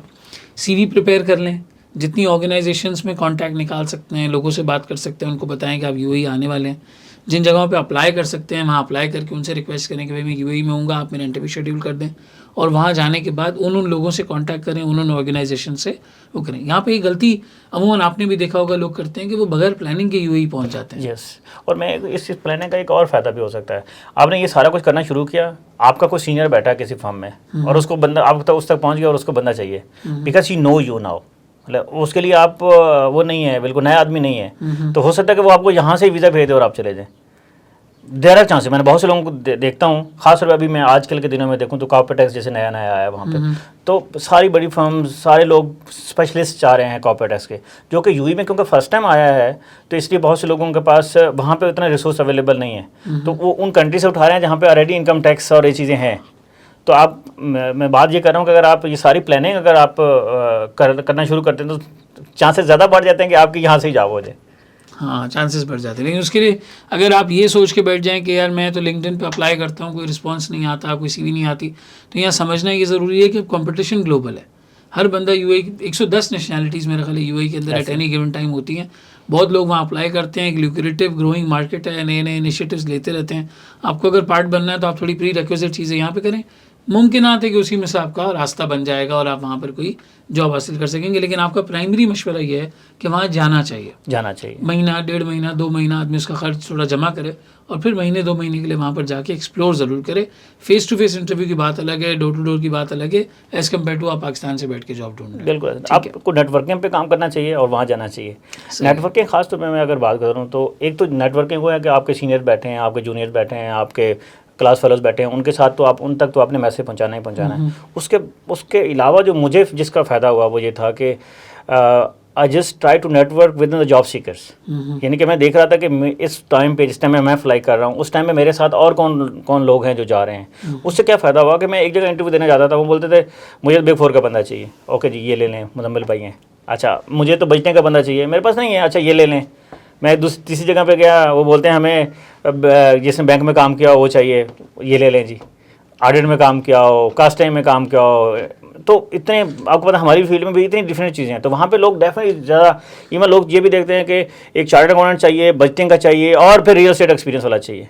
A: سی وی پریپیئر کر لیں, جتنی آرگنائزیشنس میں کانٹیکٹ نکال سکتے ہیں, لوگوں سے بات کر سکتے ہیں, ان کو بتائیں کہ آپ یو اے ای آنے والے ہیں. جن جگہوں پہ اپلائی کر سکتے ہیں وہاں اپلائی کر کے ان سے ریکویسٹ کریں کہ بھائی میں یو اے ای میں ہوں گا, آپ میرا انٹرویو شیڈیول کر دیں, اور وہاں جانے کے بعد ان لوگوں سے کانٹیکٹ کریں, ان آرگنائزیشن سے وہ کریں. یہاں پہ یہ غلطی عموماً آپ نے بھی دیکھا ہوگا لوگ کرتے ہیں کہ وہ بغیر پلاننگ کے یو اے ای پہنچ جاتے ہیں.
B: یس, اور میں اس پلاننگ کا ایک اور فائدہ بھی ہو سکتا ہے. آپ نے یہ سارا کچھ کرنا شروع کیا, آپ کا کوئی سینئر بیٹھا ہے کسی فرم میں, اور اس کو بندہ آپ اس تک پہنچ گیا اور اس کو بندہ چاہیے, because he know you now, مطلب اس کے لیے آپ وہ نہیں ہے, بالکل نیا آدمی نہیں ہے, تو ہو سکتا ہے کہ وہ آپ کو یہاں سے ہی ویزا بھیج دے اور آپ چلے جائیں. There are chance. میں نے بہت سے لوگوں کو دیکھتا ہوں, خاص طور پہ ابھی میں آج کل کے دنوں میں دیکھوں تو کارپوریٹ ٹیکس جیسے نیا نیا آیا ہے وہاں پہ, تو ساری بڑی فرمز, سارے لوگ اسپیشلسٹ چاہ رہے ہیں کارپوریٹ ٹیکس کے, جو کہ یو ای میں کیونکہ فرسٹ ٹائم آیا ہے, تو اس لیے بہت سے لوگوں کے پاس وہاں پہ اتنا ریسورس اویلیبل نہیں ہے, تو وہ ان کنٹری سے اٹھا رہے ہیں جہاں پہ آلریڈی انکم ٹیکس اور یہ چیزیں ہیں. تو آپ, میں بات یہ کر رہا ہوں کہ اگر آپ یہ ساری پلاننگ اگر آپ کرنا شروع کرتے ہیں تو چانسز زیادہ بڑھ جاتے ہیں کہ آپ کی یہاں سے ہی جاب ہو جائے.
A: ہاں, چانسز بڑھ جاتے ہیں. لیکن اس کے لیے اگر آپ یہ سوچ کے بیٹھ جائیں کہ یار میں تو لنکڈن پہ اپلائی کرتا ہوں, کوئی رسپانس نہیں آتا, کوئی سی وی نہیں آتی, تو یہاں سمجھنا یہ ضروری ہے کہ کمپٹیشن گلوبل ہے. ہر بندہ یو اے 110 نیشنلٹیز میرے خیال یو اے کے اندر ایٹ اینی گیون ٹائم ہوتی ہیں. بہت لوگ وہاں اپلائی کرتے ہیں, ایک لیوکریٹو گروئنگ مارکیٹ ہے, نئے نئے انیشیٹوز لیتے رہتے ہیں. آپ کو اگر پارٹ بننا ہے تو آپ تھوڑی پری ریکویزٹ چیزیں یہاں پہ کریں. ممکنات ہے کہ اسی میں سے آپ کا راستہ بن جائے گا اور آپ وہاں پر کوئی جاب حاصل کر سکیں گے. لیکن آپ کا پرائمری مشورہ یہ ہے کہ وہاں جانا چاہیے. مہینہ, 1.5 مہینہ, 2 مہینہ آدمی اس کا خرچ تھوڑا جمع کرے, اور پھر مہینے 2 مہینے کے لیے وہاں پر جا کے ایکسپلور ضرور کرے. فیس ٹو فیس انٹرویو کی بات الگ ہے, ڈور ٹو ڈور کی بات الگ ہے, ایز کمپیئر ٹو آپ پاکستان سے بیٹھ کے جاب ڈھونڈ رہے ہیں.
B: بالکل, آپ کو نیٹ ورکنگ پہ کام کرنا چاہیے اور وہاں جانا چاہیے. نیٹ ورکنگ خاص طور پہ میں اگر بات کروں تو ایک تو نیٹ ورکنگ ہوا ہے کہ آپ کے سینئر بیٹھے ہیں, آپ کے جونیئر بیٹھے ہیں, آپ کے کلاس فیلوز بیٹھے ہیں, ان کے ساتھ تو آپ ان تک تو آپ نے میسج پہنچانا ہی پہنچانا ہے. اس کے علاوہ جو مجھے جس کا فائدہ ہوا وہ یہ تھا کہ I just try to network with in the job seekers. یعنی کہ میں دیکھ رہا تھا کہ اس ٹائم پہ, جس ٹائم میں فلائی کر رہا ہوں, اس ٹائم میں میرے ساتھ اور کون لوگ ہیں جو جا رہے ہیں. اس سے کیا فائدہ ہوا کہ میں ایک جگہ انٹرویو دینے جاتا تھا, وہ بولتے تھے مجھے بگ 4 کا بندہ چاہیے, اوکے جی یہ لے لیں, مزمل بھائی ہیں. اچھا مجھے تو بجنے کا بندہ چاہیے, میرے پاس نہیں ہے, اچھا یہ لے لیں. میں تیسری جگہ پہ گیا, وہ بولتے ہیں ہمیں جس نے بینک میں کام کیا ہو وہ چاہیے, یہ لے لیں جی. آڈٹ میں کام کیا ہو, کاسٹنگ میں کام کیا ہو, تو اتنے آپ کو پتا ہماری فیلڈ میں بھی اتنی ڈفرینٹ چیزیں ہیں. تو وہاں پہ لوگ ڈیفینیٹلی زیادہ, ایون لوگ یہ بھی دیکھتے ہیں کہ ایک چارٹرڈ اکاؤنٹنٹ چاہیے, بجٹنگ کا چاہیے, اور پھر ریئل اسٹیٹ ایکسپیرینس والا چاہیے.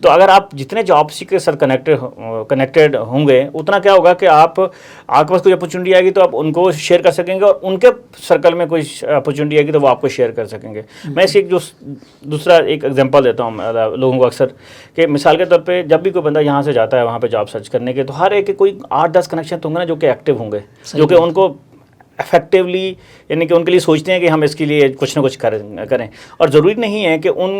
B: تو اگر آپ جتنے جاب کے ساتھ کنیکٹڈ ہوں گے, اتنا کیا ہوگا کہ آپ کے پاس کوئی اپرچونیٹی آئے گی تو آپ ان کو شیئر کر سکیں گے, اور ان کے سرکل میں کوئی اپرچونیٹی آئے گی تو وہ آپ کو شیئر کر سکیں گے. میں اس ایک دوسرا ایک ایگزامپل دیتا ہوں لوگوں کو اکثر, کہ مثال کے طور پہ جب بھی کوئی بندہ یہاں سے جاتا ہے وہاں پہ جاب سرچ کرنے کے, تو ہر ایک کے کوئی 8-10 کنیکشن تو ہوں گے نا جو کہ ایکٹیو ہوں گے, جو کہ ان کو افیکٹولی, یعنی کہ ان کے لیے سوچتے ہیں کہ ہم اس کے لیے کچھ نہ کچھ کریں. اور ضروری نہیں ہے کہ ان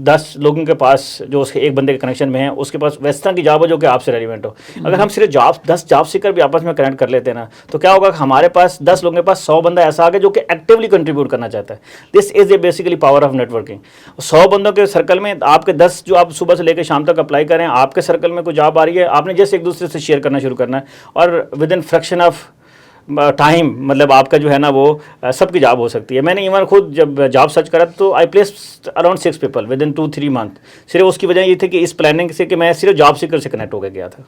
B: 10 لوگوں کے پاس جو اس کے ایک بندے کے کنیکشن میں ہیں اس کے پاس ویسٹ طرح کی جاب ہو جو کہ آپ سے ریلیونٹ ہو. اگر ہم صرف 10 جاب سیکر بھی آپس میں کنیکٹ کر لیتے ہیں نا, تو کیا ہوگا کہ ہمارے پاس 10 لوگوں کے پاس 100 بندہ ایسا آ گیا جو کہ ایکٹیولی کنٹریبیوٹ کرنا چاہتا ہے. This is a basically power of networking. 100 بندوں کے سرکل میں آپ کے 10 جو آپ صبح سے لے کے شام تک اپلائی کریں, آپ کے سرکل میں کوئی جاب آ رہی ہے, آپ نے جیسے ایک دوسرے سے شیئر کرنا شروع کرنا ہے, اور with in fraction of time, مطلب آپ کا جو ہے نا وہ سب کی جاب ہو سکتی ہے. میں نے ایون خود جب جاب سرچ کرا تو I place around 6 people within 2-3 month. صرف اس کی وجہ یہ تھی کہ اس پلاننگ سے کہ میں صرف جاب سیکر سے کنیکٹ ہو کے گیا تھا.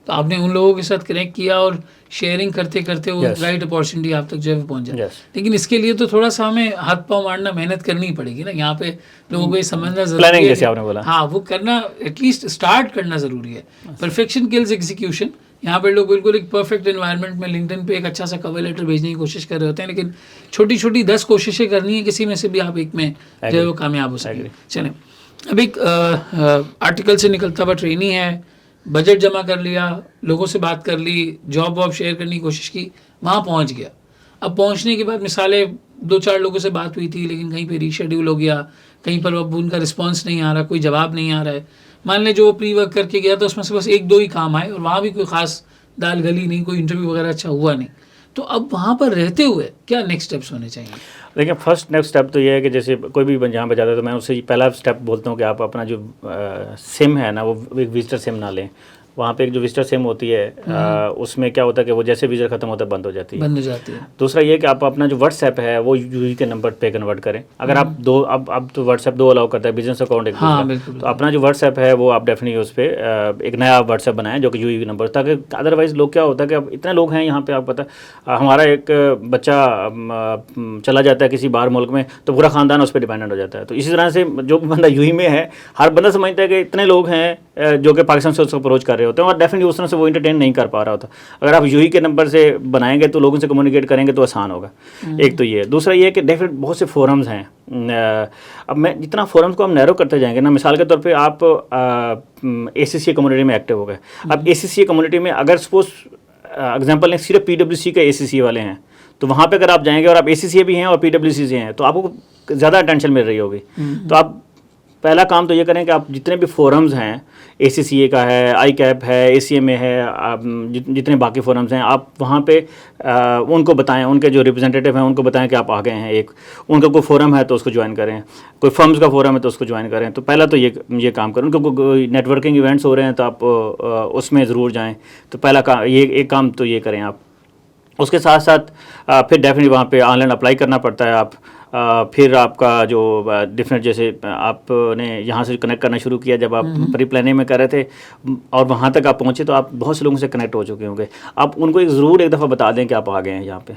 A: تو آپ نے ان لوگوں کے ساتھ کنیکٹ کیا اور شیئرنگ کرتے کرتے وہ رائٹ اپارچونیٹی آپ تک جو ہے پہنچ جائے. لیکن اس کے لیے تو تھوڑا سا ہمیں ہاتھ پاؤں مارنا, محنت کرنی پڑے گی نا. یہاں پہ لوگوں کو یہ سمجھنا ضروری ہے,
B: جیسے آپ نے بولا,
A: ہاں وہ کرنا, ایٹ لیسٹ اسٹارٹ کرنا ضروری ہے. Perfection kills execution. یہاں پہ لوگ بالکل ایک پرفیکٹ انوائرمنٹ میں لنکڈن پہ ایک اچھا سا کور لیٹر بھیجنے کی کوشش کر رہے ہوتے ہیں, لیکن چھوٹی چھوٹی 10 کوششیں کرنی ہے, کسی میں سے بھی آپ ایک میں جو ہے وہ کامیاب ہو سکیں. چلیں, اب ایک آرٹیکل سے نکلتا ہوا ٹرینی ہے, بجٹ جمع کر لیا, لوگوں سے بات کر لی, جاب واب شیئر کرنے کی کوشش کی, وہاں پہنچ گیا. اب پہنچنے کے بعد مثالیں 2-4 لوگوں سے بات ہوئی تھی, لیکن کہیں پہ ری شیڈیول ہو گیا, کہیں پر اب ان کا رسپانس نہیں آ رہا, کوئی جواب نہیں آ رہا ہے. مان لیں جو پری ورک کر کے گیا تو اس میں سے بس 1-2 ہی کام آئے اور وہاں بھی کوئی خاص دال گلی نہیں, کوئی انٹرویو وغیرہ اچھا ہوا نہیں, تو اب وہاں پر رہتے ہوئے کیا نیکسٹ اسٹیپس ہونے چاہیے؟
B: دیکھیں فرسٹ نیکسٹ اسٹیپ تو یہ ہے کہ جیسے کوئی بھی جہاں پہ جاتا ہے تو میں اس سے پہلا اسٹیپ بولتا ہوں کہ آپ اپنا جو سم ہے نا وہ ایک وزٹر سم نہ لیں. وہاں پہ ایک جو وزٹر سم ہوتی ہے اس میں کیا ہوتا ہے کہ وہ جیسے وزٹ ختم ہوتا ہے بند ہو جاتی ہے. دوسرا یہ کہ آپ اپنا جو واٹس ایپ ہے وہ یو کے نمبر پہ کنورٹ کریں. اگر آپ اب تو واٹس ایپ 2 الاؤ کرتا ہے, بزنس اکاؤنٹ ایک دوسرا, تو اپنا جو واٹس ایپ ہے وہ آپ ڈیفینیٹلی اس پہ ایک نیا واٹس ایپ بنائیں جو کہ یو کے نمبر, تاکہ ادروائز لوگ کیا ہوتا ہے کہ اب اتنے لوگ ہیں یہاں پہ, آپ پتہ ہمارا ایک بچہ چلا جاتا ہے کسی باہر ملک میں تو پورا خاندان اس پہ ڈیپینڈنٹ ہو جاتا ہے. تو اسی طرح سے جو بندہ یو میں ہے, ہر بندہ سمجھتا ہے کہ اتنے لوگ ہیں جو کہ پاکستان سے اس کو اپروچ کر رہے ہوتے ہیں, اور ڈیفینیٹلی اس طرح سے وہ انٹرٹین نہیں کر پا رہا ہوتا. اگر آپ یو کے نمبر سے بنائیں گے تو لوگوں سے کمیونیکیٹ کریں گے تو آسان ہوگا. ایک تو یہ. دوسرا یہ کہ ڈیفینیٹ بہت سے فورمز ہیں. اب میں جتنا فورمز کو ہم نیرو کرتے جائیں گے نا, مثال کے طور پہ آپ اے سی سی کمیونٹی میں ایکٹیو ہو گئے. اب اے سی سی کمیونٹی میں اگر سپوز ایگزامپل لیں صرف پی ڈبلیو سی کے اے سی سی والے ہیں, تو وہاں پہ اگر آپ جائیں گے اور آپ اے سی سی بھی ہیں اور پی ڈبلیو سی سے ہیں تو آپ کو زیادہ اٹینشن مل رہی ہوگی. تو آپ پہلا کام تو یہ کریں کہ آپ جتنے بھی فورمز ہیں, اے سی سی اے کا ہے, آئی کیپ ہے, اے سی ایم اے ہے, جتنے باقی فورمز ہیں, آپ وہاں پہ ان کو بتائیں, ان کے جو ریپرزینٹیو ہیں ان کو بتائیں کہ آپ آ گئے ہیں. ایک ان کا کوئی فورم ہے تو اس کو جوائن کریں, کوئی فرمز کا فورم ہے تو اس کو جوائن کریں. تو پہلا تو یہ کام کریں. ان کو کوئی نیٹ ورکنگ ایونٹس ہو رہے ہیں تو آپ اس میں ضرور جائیں. تو پہلا کام یہ ایک کام تو یہ کریں آپ. اس کے ساتھ ساتھ پھر ڈیفینیٹلی وہاں پہ آن لائن اپلائی کرنا پڑتا ہے. آپ پھر آپ کا جو ڈفرینٹ, جیسے آپ نے یہاں سے کنیکٹ کرنا شروع کیا جب آپ پری پلاننگ میں کر رہے تھے اور وہاں تک آپ پہنچے تو آپ بہت سے لوگوں سے کنیکٹ ہو چکے ہوں گے. آپ ان کو ضرور ایک دفعہ بتا دیں کہ آپ آ گئے ہیں یہاں پہ.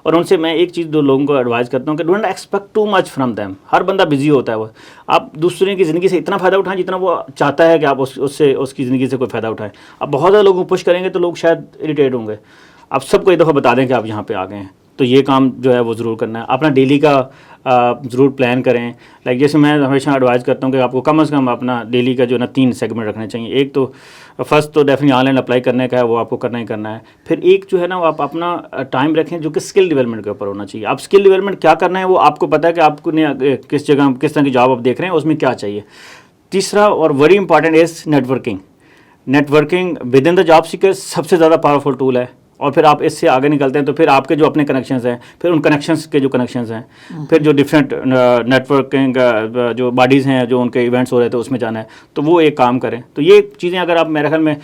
B: اور ان سے میں ایک چیز دو لوگوں کو ایڈوائز کرتا ہوں کہ don't expect too much from them. ہر بندہ بزی ہوتا ہے, وہ آپ دوسرے کی زندگی سے اتنا فائدہ اٹھائیں جتنا وہ چاہتا ہے کہ آپ اس کی زندگی سے کوئی فائدہ اٹھائیں. آپ بہت زیادہ لوگوں کو پش کریں گے تو لوگ شاید اریٹیٹ ہوں گے. آپ سب کو ایک دفعہ بتا دیں کہ آپ یہاں پہ آ گئے ہیں. تو یہ کام جو ہے وہ ضرور کرنا ہے. اپنا ڈیلی کا ضرور پلان کریں. لائک جیسے میں ہمیشہ ایڈوائز کرتا ہوں کہ آپ کو کم از کم اپنا ڈیلی کا جو ہے نا 3 سیگمنٹ رکھنے چاہیے. ایک تو فرسٹ تو ڈیفینیٹلی آن لائن اپلائی کرنے کا ہے, وہ آپ کو کرنا ہی کرنا ہے. پھر ایک جو ہے نا وہ آپ اپنا ٹائم رکھیں جو کہ اسکل ڈیولپمنٹ کے اوپر ہونا چاہیے. آپ اسکل ڈیولپمنٹ کیا کرنا ہے وہ آپ کو پتہ ہے کہ آپ کو کس جگہ کس طرح کی جاب آپ دیکھ رہے ہیں, اس میں کیا چاہیے. تیسرا اور very important is networking. Networking with in the job seeker سب سے زیادہ پاورفل ٹول ہے. اور پھر آپ اس سے آگے نکلتے ہیں تو پھر آپ کے جو اپنے کنیکشنز ہیں, پھر ان کنیکشنز کے جو کنیکشنز ہیں, پھر جو ڈفرینٹ نیٹ ورکنگ جو باڈیز ہیں جو ان کے ایونٹس ہو رہے تھے اس میں جانا ہے, تو وہ ایک کام کریں. تو یہ چیزیں اگر آپ میرے خیال میں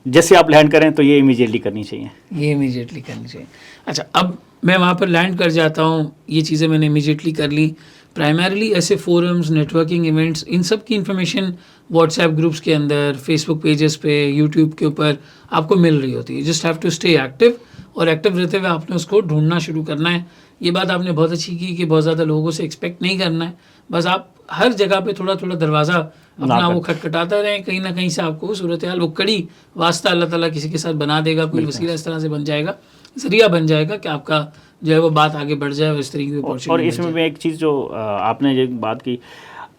B: جیسے آپ لینڈ کریں تو یہ امیجیٹلی کرنی چاہیے.
A: اچھا, اب میں وہاں پر لینڈ کر جاتا ہوں, یہ چیزیں میں نے امیجیٹلی کر لی. پرائمرلی ایسے فورمز, نیٹ ورکنگ ایونٹس, ان سب کی انفارمیشن واٹس ایپ گروپس کے اندر, فیس بک پیجز پہ, یوٹیوب کے اوپر آپ کو مل رہی ہوتی ہے. Just have to stay active, اور ایکٹیو رہتے ہوئے آپ نے اس کو ڈھونڈنا شروع کرنا ہے. یہ بات آپ نے بہت اچھی کی کہ بہت زیادہ لوگوں سے ایکسپیکٹ نہیں کرنا ہے. بس آپ ہر جگہ پہ تھوڑا تھوڑا دروازہ اپنا وہ کھٹکھٹاتے رہیں, کہیں نہ کہیں سے آپ کو صورتحال وہ کڑی واسطہ اللہ تعالیٰ کسی کے ساتھ بنا دے گا, کوئی وسیلہ اس طرح سے بن جائے گا, ذریعہ بن جائے گا کہ آپ کا جو ہے وہ بات آگے بڑھ جائے اور اس طریقے کی.
B: اور اس میں ایک چیز جو آپ نے یہ بات کی,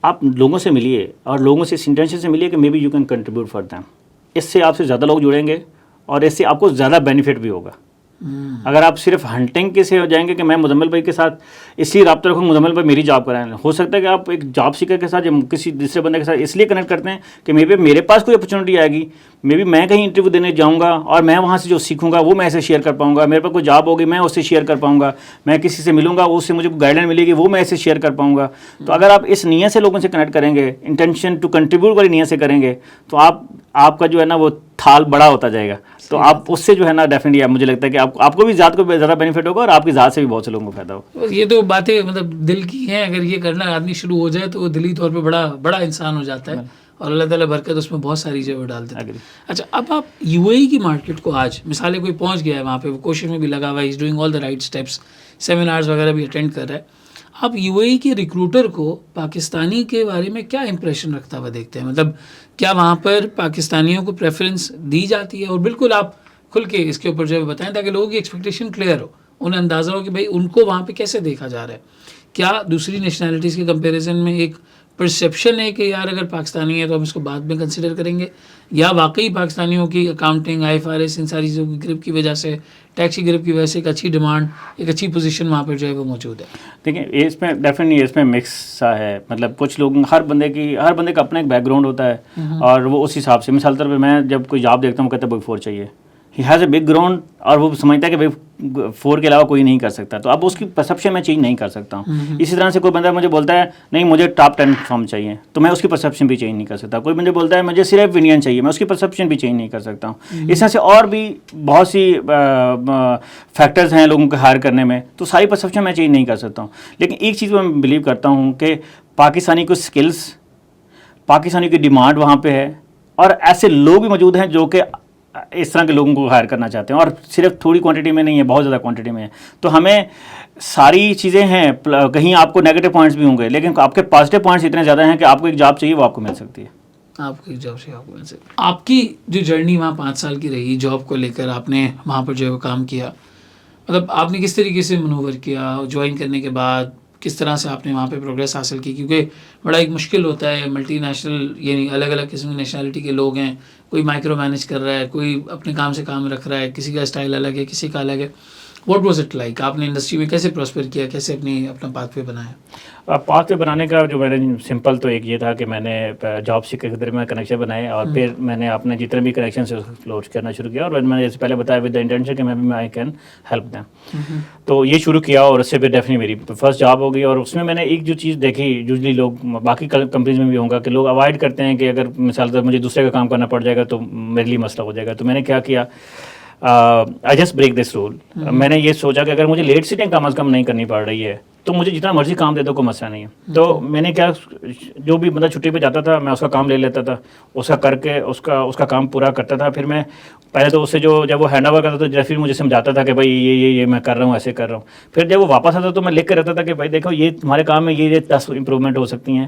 B: آپ لوگوں سے ملیے اور لوگوں سے اس انٹینشن سے ملیے کہ maybe you can contribute for them. اس سے آپ سے زیادہ لوگ جڑیں گے اور اس سے آپ کو زیادہ بینیفٹ بھی ہوگا. اگر آپ صرف ہنٹنگ کے سے ہو جائیں گے کہ میں مزمل بھائی کے ساتھ اس لیے رابطہ رکھوں, مزمل بھائی میری جاب کرائیں, ہو سکتا ہے کہ آپ ایک جاب سیکر کے ساتھ یا کسی دوسرے بندے کے ساتھ اس لیے کنیکٹ کرتے ہیں کہ میرے پاس کوئی اپرچونیٹی آئے گی, مے بی میں کہیں انٹرویو دینے جاؤں گا اور میں وہاں سے جو سیکھوں گا وہ میں ایسے شیئر کر پاؤں گا. میرے پاس کوئی جاب ہوگی میں اس سے شیئر کر پاؤں گا. میں کسی سے ملوں گا اس سے مجھے کوئی گائیڈ لائن ملے گی وہ میں ایسے شیئر کر پاؤں گا. تو اگر آپ اس نیت سے لوگوں سے کنیکٹ کریں گے, انٹینشن ٹو کنٹریبیوٹ والی نیت سے کریں گے, تو آپ کا جو ہے نا وہ تھال بڑا ہوتا جائے گا. تو آپ اس سے جو ہے نا ڈیفینیٹلی مجھے لگتا ہے کہ آپ کو بھی ذات کو زیادہ بینیفٹ ہوگا اور آپ کی ذات سے بھی بہت سے لوگوں کو فائدہ ہوگا.
A: یہ تو باتیں مطلب دل کی ہیں. اگر یہ کرنا آدمی شروع ہو جائے تو وہ دلی طور پہ بڑا انسان ہو جاتا ہے, اور اللہ تعالیٰ برکت اس میں بہت ساری چیزیں ڈال دیتے ہیں. اچھا, اب آپ یو اے ای کی مارکیٹ کو آج مثالیں کوئی پہنچ گیا ہے وہاں پہ, وہ کوشش میں بھی لگا ہوا ہے, is doing all the right steps, seminars وغیرہ بھی اٹینڈ کر رہا ہے. آپ یو اے ای کے ریکروٹر کو پاکستانی کے بارے میں کیا امپریشن رکھتا ہوا دیکھتے ہیں؟ مطلب کیا وہاں پر پاکستانیوں کو پریفرنس دی جاتی ہے؟ اور بالکل آپ کھل کے اس کے اوپر جو ہے بتائیں تاکہ لوگوں کی ایکسپیکٹیشن کلیئر ہو, انہیں اندازہ ہو کہ بھائی ان کو وہاں پہ کیسے دیکھا جا رہا ہے. کیا دوسری نیشنلٹیز کے کمپیریزن میں ایک پرسیپشن ہے کہ یار اگر پاکستانی ہے تو ہم اس کو بعد میں کنسیڈر کریں گے, یا واقعی پاکستانیوں کی اکاؤنٹنگ IFRS ان ساری چیزوں کی گرپ کی وجہ سے, ٹیکس کی گرپ کی وجہ سے ایک اچھی ڈیمانڈ, ایک اچھی پوزیشن وہاں پہ جو ہے وہ موجود ہے؟
B: دیکھیں اس میں ڈیفینیٹلی اس میں مکس سا ہے, مطلب کچھ لوگ ہر بندے کا اپنا ایک بیک گراؤنڈ ہوتا ہے اور وہ اس حساب سے, مثال طور پہ میں جب کوئی جاب دیکھتا ہوں کہتا ہے Big 4 چاہیے, he has a big ground اور وہ سمجھتا ہے کہ Big 4 کے علاوہ کوئی نہیں کر سکتا, تو اب اس کی پرسیپشن میں چینج نہیں کر سکتا ہوں. اسی طرح سے کوئی بندہ مجھے بولتا ہے نہیں مجھے ٹاپ 10 فرم چاہیے, تو میں اس کی پرسیپشن بھی چینج نہیں کر سکتا. کوئی مجھے بولتا ہے مجھے صرف انڈین چاہیے, میں اس کی پرسیپشن بھی چینج نہیں کر سکتا ہوں. اس طرح سے اور بھی بہت سی فیکٹرز ہیں لوگوں کو ہائر کرنے میں, تو ساری پرسیپشن میں چینج نہیں کر سکتا ہوں. لیکن ایک چیز میں بلیو کرتا ہوں کہ پاکستانی کو اسکلس, پاکستانی کی ڈیمانڈ وہاں پہ ہے, اور ایسے لوگ بھی موجود ہیں جو کہ اس طرح کے لوگوں کو ہائر کرنا چاہتے ہیں, اور صرف تھوڑی کوانٹٹی میں نہیں ہے, بہت زیادہ کوانٹٹی میں ہے. تو ہمیں ساری چیزیں ہیں, کہیں آپ کو نیگیٹو پوائنٹس بھی ہوں گے لیکن آپ کے پازیٹیو پوائنٹس اتنے زیادہ ہیں کہ آپ کو ایک جاب چاہیے وہ آپ کو مل سکتی ہے.
A: آپ کو ایک جاب سے آپ کو مل سکتی ہے. آپ کی جو جرنی وہاں 5 سال کی رہی جاب کو لے کر, آپ نے وہاں پر جو ہے وہ کام کیا, مطلب آپ نے کس طریقے سے منوور کیا جوائن کرنے کے بعد, کس طرح سے آپ نے وہاں پہ پروگریس حاصل کی؟ کیونکہ بڑا ایک مشکل ہوتا ہے, ملٹی نیشنل یعنی الگ الگ قسم کی نیشنلٹی کے لوگ ہیں, کوئی مائکرو مینیج کر رہا ہے, کوئی اپنے کام سے کام رکھ رہا ہے, کسی کا اسٹائل الگ ہے, کسی کا الگ ہے. What was it like? آپ نے انڈسٹری میں کیسے پراسپر کیا, کیسے اپنا پاتھ وے بنایا؟
B: پاتھ وے بنانے کا جو میں نے سمپل تو ایک یہ تھا کہ میں نے جاب سیکر کے درمیان کنیکشن بنائے, اور پھر میں نے اپنے جتنے بھی کنیکشن سے ایکسپلور کرنا شروع کیا, اور میں نے جیسے پہلے بتایا ود دا انٹینشن کہ میں بھی آئی کین ہیلپ دیم. تو یہ شروع کیا, اور اس سے پھر ڈیفینیٹلی میری فرسٹ جاب ہو گئی. اور اس میں نے ایک جو چیز دیکھی, یوزلی لوگ باقی کمپنیز میں بھی ہوں گا کہ لوگ اوائڈ کرتے ہیں کہ اگر مثال طور مجھے دوسرے کا کام کرنا پڑ جائے گا تو میرے لیے مسئلہ ہو جائے گا. تو میں نے کیا کیا, I just break this rule. میں نے یہ سوچا کہ اگر مجھے لیٹ سیٹنگ کم از کم نہیں کرنی پڑ رہی ہے تو مجھے جتنا مرضی کام دے دو کوئی مسئلہ نہیں ہے. تو میں نے کیا, جو بھی بندہ چھٹی پہ جاتا تھا میں اس کا کام لے لیتا تھا, اس کا کر کے اس کا کام پورا کرتا تھا. پھر میں پہلے تو اس سے جب وہ ہینڈ اوور کرتا تھا, پھر مجھے سمجھاتا تھا کہ بھائی یہ میں کر رہا ہوں, ایسے کر رہا ہوں. پھر جب وہ واپس آتا تو میں لکھ کے رہتا تھا کہ بھائی دیکھو یہ تمہارے کام میں یہ 10 امپرومنٹ ہو سکتی ہیں,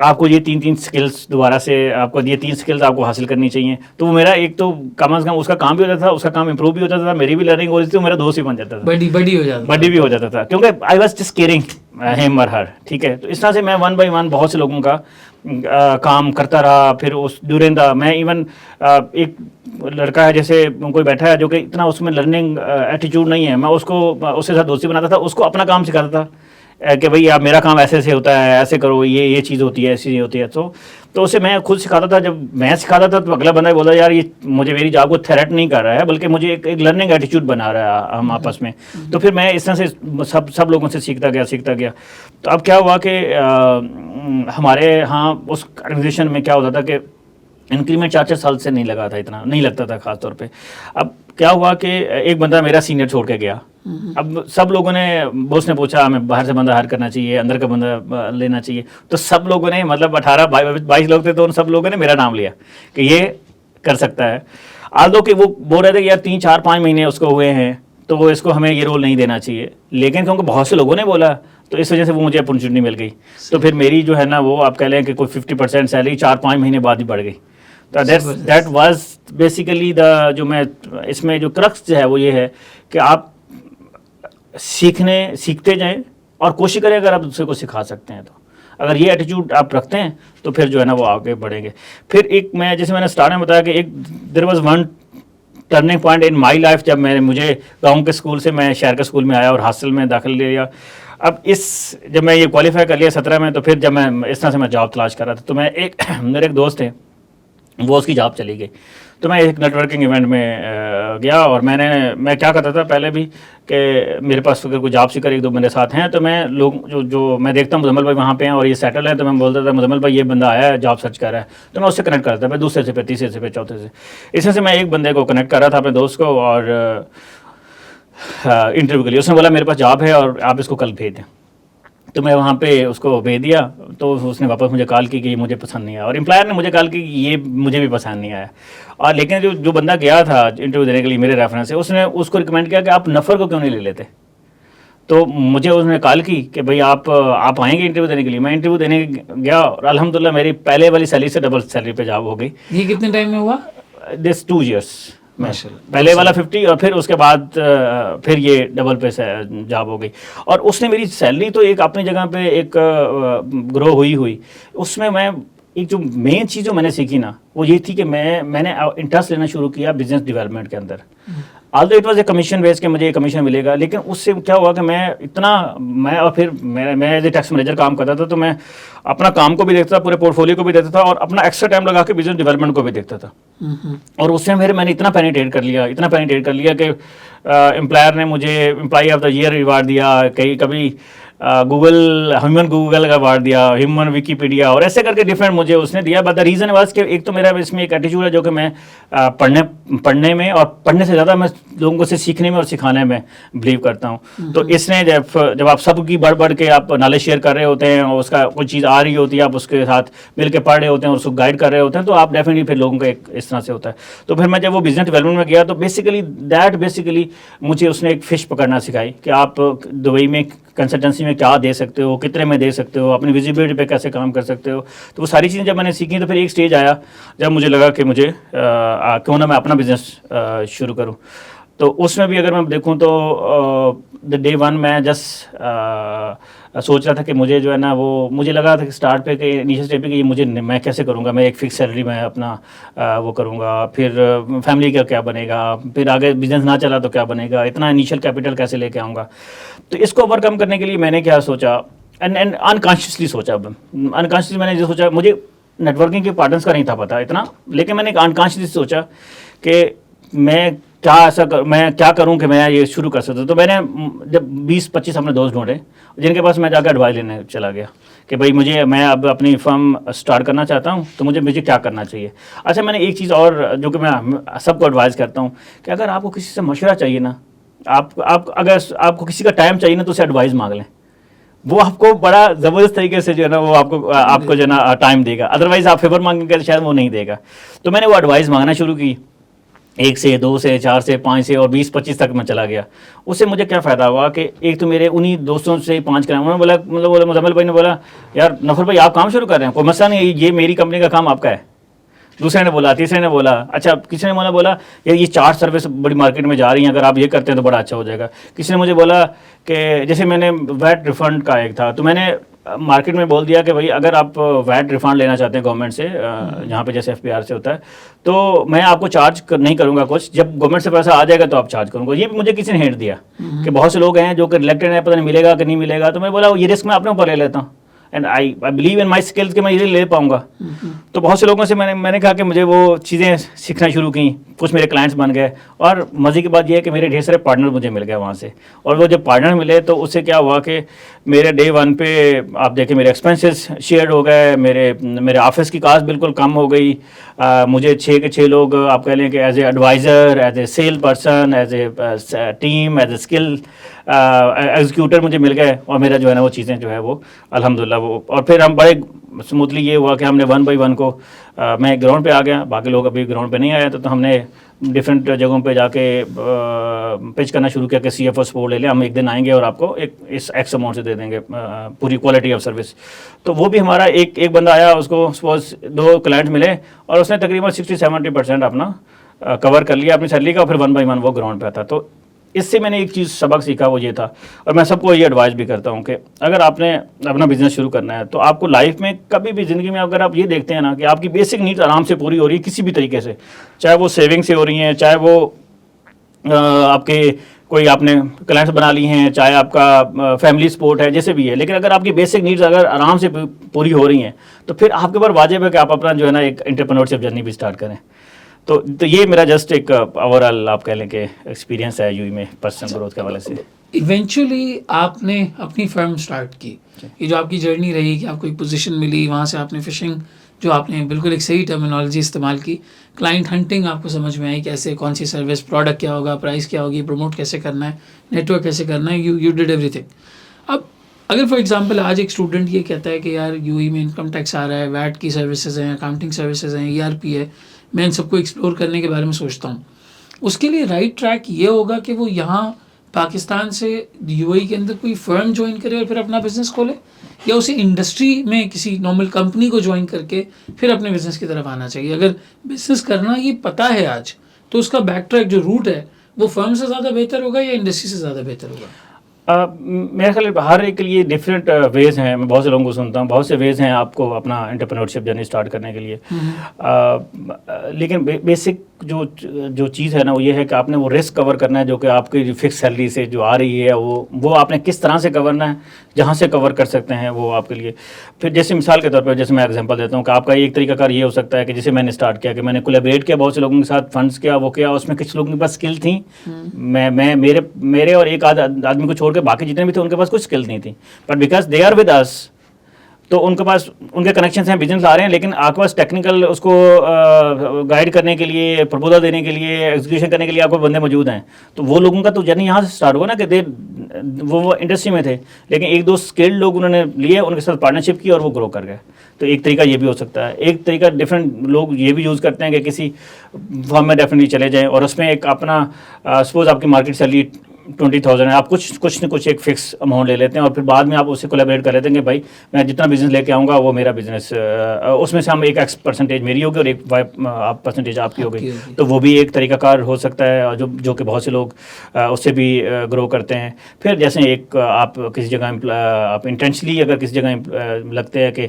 B: آپ کو یہ 3 اسکلس دوبارہ سے آپ کو یہ 3 اسکلس آپ کو حاصل کرنی چاہیے. تو وہ میرا ایک تو کم از کم اس کا کام بھی ہوتا تھا, اس کا کام امپروو بھی ہوتا تھا, میری بھی لرننگ ہو رہی تھی, میرا دوست بھی بن جاتا تھا, بڈی بھی ہو جاتا تھا, کیونکہ I was just caring him اور ہر. ٹھیک ہے, تو اس طرح سے میں 1 بائی 1 بہت سے لوگوں کا کام کرتا رہا. پھر اس ڈیورنگ دا میں ایون ایک لڑکا ہے جیسے کوئی بیٹھا ہے جو کہ اتنا اس میں لرننگ ایٹیچیوڈ نہیں ہے, میں اس کے ساتھ دوستی بناتا تھا, اس کو اپنا کام سکھاتا تھا کہ بھائی آپ میرا کام ایسے سے ہوتا ہے, ایسے کرو, یہ چیز ہوتی ہے, ایسی چیز ہوتی ہے. تو اسے میں خود سکھاتا تھا. جب میں سکھاتا تھا تو اگلا بندہ بولتا یار یہ مجھے میری جاب کو تھریٹ نہیں کر رہا ہے بلکہ مجھے ایک لرننگ ایٹیچیوڈ بنا رہا ہے ہم آپس میں. تو پھر میں اس طرح سے سب لوگوں سے سیکھتا گیا. تو اب کیا ہوا کہ ہمارے ہاں اس آرگنائزیشن میں کیا ہوتا تھا کہ انکریمنٹ 4 سال سے نہیں لگا تھا, اتنا نہیں لگتا تھا خاص طور پہ. اب کیا ہوا کہ ایک بندہ میرا سینئر چھوڑ کے گیا. اب سب لوگوں نے, بوس نے پوچھا ہمیں باہر سے بندہ ہائر کرنا چاہیے, اندر کا بندہ لینا چاہیے. تو سب لوگوں نے, مطلب 18-22 لوگ تھے, تو ان سب لوگوں نے میرا نام لیا کہ یہ کر سکتا ہے. آلدو کہ وہ بول رہے تھے کہ یار 3-4-5 مہینے اس کو ہوئے ہیں تو اس کو ہمیں یہ رول نہیں دینا چاہیے, لیکن کیونکہ بہت سے لوگوں نے بولا تو اس وجہ سے وہ مجھے اپرچونیٹی مل گئی. تو پھر میری جو ہے نا وہ آپ کہہ لیں کہ کوئی 50% سیلری 4-5 مہینے بعد ہی بڑھ گئی. تو دیٹ واز بیسیکلی دا, جو میں اس میں جو کرکس جو ہے وہ یہ ہے کہ آپ سیکھتے جائیں اور کوشش کریں اگر آپ دوسرے کو سکھا سکتے ہیں. تو اگر یہ ایٹیچیوڈ آپ رکھتے ہیں تو پھر جو ہے نا وہ آگے بڑھیں گے. پھر ایک میں جیسے میں نے اسٹارٹ میں بتایا کہ ایک there was one turning point in my life, جب مجھے گاؤں کے اسکول سے میں شہر کے اسکول میں آیا اور ہاسٹل میں داخل لیا. اب جب میں یہ کوالیفائی کر لیا 17 میں, تو پھر جب میں اس طرح سے میں جاب تلاش کر رہا تھا تو میں میرے ایک دوست تھے, وہ اس کی جاب چلی گئی. تو میں ایک نیٹ ورکنگ ایونٹ میں گیا, اور میں کیا کرتا تھا پہلے بھی کہ میرے پاس اگر کوئی جاب سیکر 1-2 بندے ساتھ ہیں تو میں لوگ جو میں دیکھتا ہوں مزمل بھائی وہاں پہ ہیں اور یہ سیٹل ہیں, تو میں بولتا تھا مزمل بھائی یہ بندہ آیا ہے جاب سرچ کر رہا ہے, تو میں اس سے کنیکٹ کرتا تھا. میں دوسرے سے پہ, تیسرے سے پہ, چوتھے سے, اس طرح سے میں ایک بندے کو کنیکٹ کر رہا تھا اپنے دوست کو, اور انٹرویو کے لیے اس نے بولا میرے پاس جاب ہے اور آپ اس کو کل بھیج دیں. تو میں وہاں پہ اس کو بھیج دیا. تو اس نے واپس مجھے کال کی کہ یہ مجھے پسند نہیں آیا, اور امپلائر نے مجھے کال کی کہ یہ مجھے بھی پسند نہیں آیا. اور لیکن جو بندہ گیا تھا انٹرویو دینے کے لیے میرے ریفرنس سے, اس نے اس کو ریکمینڈ کیا کہ آپ نفر کو کیوں نہیں لے لیتے. تو مجھے اس نے کال کی کہ بھائی آپ آئیں گے انٹرویو دینے کے لیے. میں انٹرویو دینے گیا اور الحمدللہ میری پہلے والی سیلری سے ڈبل سیلری پہ جاب ہو گئی.
A: یہ کتنے ٹائم میں ہوا؟
B: دس 2 years. پہلے والا 50 اور پھر اس کے بعد پھر یہ ڈبل پہ جاب ہو گئی. اور اس نے میری سیلری تو ایک اپنی جگہ پہ ایک گرو ہوئی. اس میں ایک جو مین چیز جو میں نے سیکھی نا وہ یہ تھی کہ میں نے انٹرسٹ لینا شروع کیا بزنس ڈیولپمنٹ کے اندر. Although it was a commission base کہ مجھے کمیشن ملے گا, لیکن اس سے کیا ہوا کہ میں اور پھر میں ایز اے ٹیکس مینیجر کام کرتا تھا, تو میں اپنا کام کو بھی دیکھتا تھا, پورے پورٹ فولیو کو بھی دیکھتا تھا, اور اپنا ایکسٹرا ٹائم لگا کے بزنس ڈیولپمنٹ کو بھی دیکھتا تھا. اور اس میں پھر میں نے اتنا پینیٹریٹ کر لیا کہ امپلائر نے مجھے employee of the year award دیا, کبھی ہیومن گوگل کا ایوارڈ دیا, ہیومن ویکیپیڈیا, اور ایسے کر کے ڈفرینٹ مجھے اس نے دیا. بٹ دا ریزن واز کہ ایک تو میرا اس میں ایک ایٹیچیوڈ ہے جو کہ میں پڑھنے میں اور پڑھنے سے زیادہ میں لوگوں کو سے سیکھنے میں اور سکھانے میں بلیو کرتا ہوں. تو اس نے جب آپ سب کی بڑھ کے آپ نالج شیئر کر رہے ہوتے ہیں اور اس کا کوئی چیز آ رہی ہوتی ہے, آپ اس کے ساتھ مل کے پڑھ رہے ہوتے ہیں اور اس کو گائڈ کر رہے ہوتے ہیں, تو آپ ڈیفینیٹلی پھر لوگوں کا ایک اس طرح سے ہوتا ہے. تو پھر میں جب وہ بزنس ڈیولپمنٹ میں گیا تو بیسیکلی مجھے اس نے ایک فش پکڑنا سکھائی کہ آپ دبئی میں کنسلٹنسی میں کیا دے سکتے ہو, کتنے میں دے سکتے ہو, اپنی ویزیبلٹی پہ کیسے کام کر سکتے ہو. تو وہ ساری چیزیں جب میں نے سیکھی تو پھر ایک اسٹیج آیا جب مجھے لگا کہ مجھے کیوں نہ میں اپنا بزنس شروع کروں. تو اس میں بھی اگر میں دیکھوں تو ڈے ون میں جسٹ سوچ رہا تھا کہ مجھے جو ہے نا وہ مجھے لگا تھا کہ اسٹارٹ پہ کہ انیشیل اسٹیج پہ کہ میں کیسے کروں گا, میں ایک فکس سیلری میں اپنا وہ کروں گا, پھر فیملی کا کیا بنے گا, پھر آگے بزنس نہ چلا تو کیا بنے گا, اتنا انیشیل کیپٹل کیسے لے کے آؤں گا. تو اس کو اوور کم کرنے کے لیے میں نے کیا سوچا, اینڈ انکانشیسلی سوچا, میں نے جو سوچا, مجھے نیٹ ورکنگ کے پارٹنرس کا نہیں تھا پتا اتنا, لیکن میں نے انکانشیسلی سوچا کہ میں کیا کروں کہ میں یہ شروع کر سکتا. تو میں نے جب 20-25 اپنے دوست ڈھونڈے جن کے پاس میں جا کے ایڈوائز لینے چلا گیا کہ بھائی میں اب اپنی فرم اسٹارٹ کرنا چاہتا ہوں, تو مجھے کیا کرنا چاہیے. اچھا, میں نے ایک چیز اور جو کہ میں سب کو ایڈوائز کرتا ہوں کہ اگر آپ کو کسی سے مشورہ چاہیے نا, اگر آپ کو کسی کا ٹائم چاہیے نا, تو اسے ایڈوائز مانگ لیں. وہ آپ کو بڑا زبردست طریقے سے جو ہے نا وہ آپ کو جو ہے نا ٹائم دے گا. ادروائز آپ فیور مانگیں گے شاید وہ نہیں دے گا. تو میں نے وہ ایڈوائز مانگنا شروع کی, 1 سے 2 سے 4 سے 5 سے اور 20-25 تک میں چلا گیا. اس سے مجھے کیا فائدہ ہوا کہ ایک تو میرے انہی دوستوں سے 5 کرا, انہوں نے بولا مزمل بھائی نے بولا یار نفر بھائی آپ کام شروع کر رہے ہیں, کوئی مسئلہ نہیں, یہ میری کمپنی کا کام آپ کا ہے. دوسرے نے بولا, تیسرے نے بولا, اچھا کسی نے بولا یار یہ 4 سروس بڑی مارکیٹ میں جا رہی ہیں, اگر آپ یہ کرتے ہیں تو بڑا اچھا ہو جائے گا. کسی نے مجھے بولا کہ جیسے میں نے ویٹ ریفنڈ کا ایک تھا, تو میں نے مارکیٹ میں بول دیا کہ بھائی اگر آپ ویٹ ریفنڈ لینا چاہتے ہیں گورنمنٹ سے, جہاں پہ جیسے FPR سے ہوتا ہے, تو میں آپ کو چارج نہیں کروں گا کچھ, جب گورنمنٹ سے پیسہ آ جائے گا تو آپ چارج کروں گا. یہ بھی مجھے کسی نے ہینٹ دیا کہ بہت سے لوگ ہیں جو کہ ریلیکٹڈ ہیں, پتہ نہیں ملے گا کہ نہیں ملے گا. تو میں بولا یہ رسک میں اپنے اوپر لے لیتا ہوں, and I believe in my skills کہ میں یہ لے پاؤں گا. تو بہت سے لوگوں سے میں نے کہا کہ مجھے وہ چیزیں سیکھنا شروع کی, کچھ میرے کلائنٹس بن گئے. اور مزے کی بات یہ ہے کہ میرے ڈھیر سارے پارٹنر مجھے مل گئے وہاں سے. اور وہ جب پارٹنر ملے تو اس سے کیا ہوا کہ میرے ڈے 1 پہ آپ دیکھیں میرے ایکسپینسز شیئرڈ ہو گئے, میرے آفس کی کاسٹ بالکل کم ہو گئی. مجھے 6 کے 6 لوگ آپ کہہ لیں کہ as a advisor, as a salesperson, as a team, as a skill executor مجھے مل گئے. اور میرا جو ہے نا وہ چیزیں جو ہے وہ الحمدللہ وہ, اور پھر ہم بڑے اسموتھلی یہ ہوا کہ ہم نے 1 بائی 1 کو, میں گراؤنڈ پہ آ گیا, باقی لوگ ابھی گراؤنڈ پہ نہیں آئے, تو ہم نے ڈفرینٹ جگہوں پہ جا کے پچ کرنا شروع کیا کہ CFO سپورٹ لے لیں, ہم ایک دن آئیں گے اور آپ کو اس ایکس اماؤنٹ سے دے دیں گے پوری کوالٹی آف سروس. تو وہ بھی ہمارا ایک بندہ آیا, اس کو سپوز 2 کلائنٹ ملے اور اس نے تقریباً 60-70% اپنا کور کر لیا اپنی سیلری کا, اور پھر 1 بائی 1 وہ گراؤنڈ پہ آتا. تو اس سے میں نے ایک چیز سبق سیکھا, وہ یہ تھا. اور میں سب کو یہ ایڈوائز بھی کرتا ہوں کہ اگر آپ نے اپنا بزنس شروع کرنا ہے تو آپ کو لائف میں کبھی بھی زندگی میں اگر آپ یہ دیکھتے ہیں نا کہ آپ کی بیسک نیڈز آرام سے پوری ہو رہی ہے کسی بھی طریقے سے, چاہے وہ سیونگ سے ہو رہی ہیں, چاہے وہ آپ کے کوئی آپ نے کلائنٹس بنا لی ہیں, چاہے آپ کا فیملی سپورٹ ہے, جیسے بھی ہے, لیکن اگر آپ کی بیسک نیڈز اگر آرام سے پوری ہو رہی ہیں تو پھر آپ کے اوپر واجب ہے کہ آپ اپنا جو ہے نا ایک انٹرپرینورشپ جرنی بھی اسٹارٹ کریں. تو یہ میرا جسٹ ایک اوور آل آپ کہہ لیں کہ ایکسپیرینس ہے UAE میں پرسنل گروتھ کے حوالے سے.
A: ایونچولی آپ نے اپنی فرم اسٹارٹ کی, یہ جو آپ کی جرنی رہی کہ آپ کو ایک پوزیشن ملی, وہاں سے آپ نے فشنگ, جو آپ نے بالکل ایک صحیح ٹرمینالوجی استعمال کی, کلائنٹ ہنٹنگ آپ کو سمجھ میں آئی کیسے, کون سی سروس, پروڈکٹ کیا ہوگا, پرائز کیا ہوگی, پروموٹ کیسے کرنا ہے, نیٹ ورک کیسے کرنا ہے, یو ڈیڈ ایوری تھنگ. اب اگر فار ایگزامپل آج ایک اسٹوڈنٹ یہ کہتا ہے کہ یار UAE میں انکم ٹیکس آ رہا ہے, ویٹ کی سروسز ہیں, اکاؤنٹنگ سروسز ہیں, ERP ہے, میں ان سب کو ایکسپلور کرنے کے بارے میں سوچتا ہوں, اس کے لیے رائٹ ٹریک یہ ہوگا کہ وہ یہاں پاکستان سے UAE کے اندر کوئی فرم جوائن کرے اور پھر اپنا بزنس کھولے, یا اسے انڈسٹری میں کسی نارمل کمپنی کو جوائن کر کے پھر اپنے بزنس کی طرف آنا چاہیے. اگر بزنس کرنا یہ پتہ ہے آج تو اس کا بیک ٹریک جو روٹ ہے وہ فرم سے زیادہ بہتر ہوگا یا انڈسٹری سے زیادہ بہتر ہوگا؟
B: میرا خیال ہر ایک کے لیے ڈفرینٹ ویز ہیں. میں بہت سے لوگوں کو سنتا ہوں, بہت سے ویز ہیں آپ کو اپنا انٹرپرینورشپ جرنی اسٹارٹ کرنے کے لیے. لیکن بیسک جو چیز ہے نا وہ یہ ہے کہ آپ نے وہ رسک کور کرنا ہے جو کہ آپ کی فکس سیلری سے جو آ رہی ہے وہ آپ نے کس طرح سے کرنا ہے, جہاں سے کور کر سکتے ہیں وہ آپ کے لیے. پھر جیسے مثال کے طور پر جیسے میں ایگزامپل دیتا ہوں کہ آپ کا ایک طریقہ کار یہ ہو سکتا ہے کہ جسے میں نے اسٹارٹ کیا کہ میں نے کولیبریٹ کیا بہت سے لوگوں کے ساتھ, فنڈس کیا, وہ کیا, اس میں کچھ لوگوں کے پاس اسکل تھیں, میں میرے اور ایک آدمی کو چھوڑ کے باقی جتنے بھی تھے ان کے پاس کچھ اسکل نہیں تھی, but because they are with us, تو ان کے پاس ان کے کنیکشنس ہیں, بزنس آ رہے ہیں, لیکن آپ کے پاس ٹیکنیکل اس کو گائیڈ کرنے کے لیے, پرپوزل دینے کے لیے, ایگزیکیوشن کرنے کے لیے آپ کو بندے موجود ہیں. تو وہ لوگوں کا تو جرنی یہاں سے اسٹارٹ ہوا نا کہ وہ انڈسٹری میں تھے, لیکن ایک دو اسکلڈ لوگ انہوں نے لیے, ان کے ساتھ پارٹنرشپ کی اور وہ گرو کر گئے. تو ایک طریقہ یہ بھی ہو سکتا ہے. ایک طریقہ ڈفرینٹ لوگ یہ بھی یوز کرتے ہیں کہ کسی فارم میں ڈیفینیٹلی چلے جائیں اور اس میں ایک اپنا سپوز آپ کی مارکیٹ سیلری 20,000 ہے, آپ کچھ نہ کچھ ایک فکس اماؤنٹ لے لیتے ہیں اور پھر بعد میں آپ اس سے کولیبریٹ کر لیتے ہیں کہ بھائی میں جتنا بزنس لے کے آؤں گا وہ میرا بزنس, اس میں سے ہم ایک ایکس پرسنٹیج میری ہوگی اور ایک 5 پرسنٹیج آپ کی ہوگی. تو وہ بھی ایک طریقہ کار ہو سکتا ہے جو کہ بہت سے لوگ اس سے بھی گرو کرتے ہیں. پھر جیسے ایک آپ کسی جگہ آپ انٹینشلی اگر کسی جگہ لگتے ہیں کہ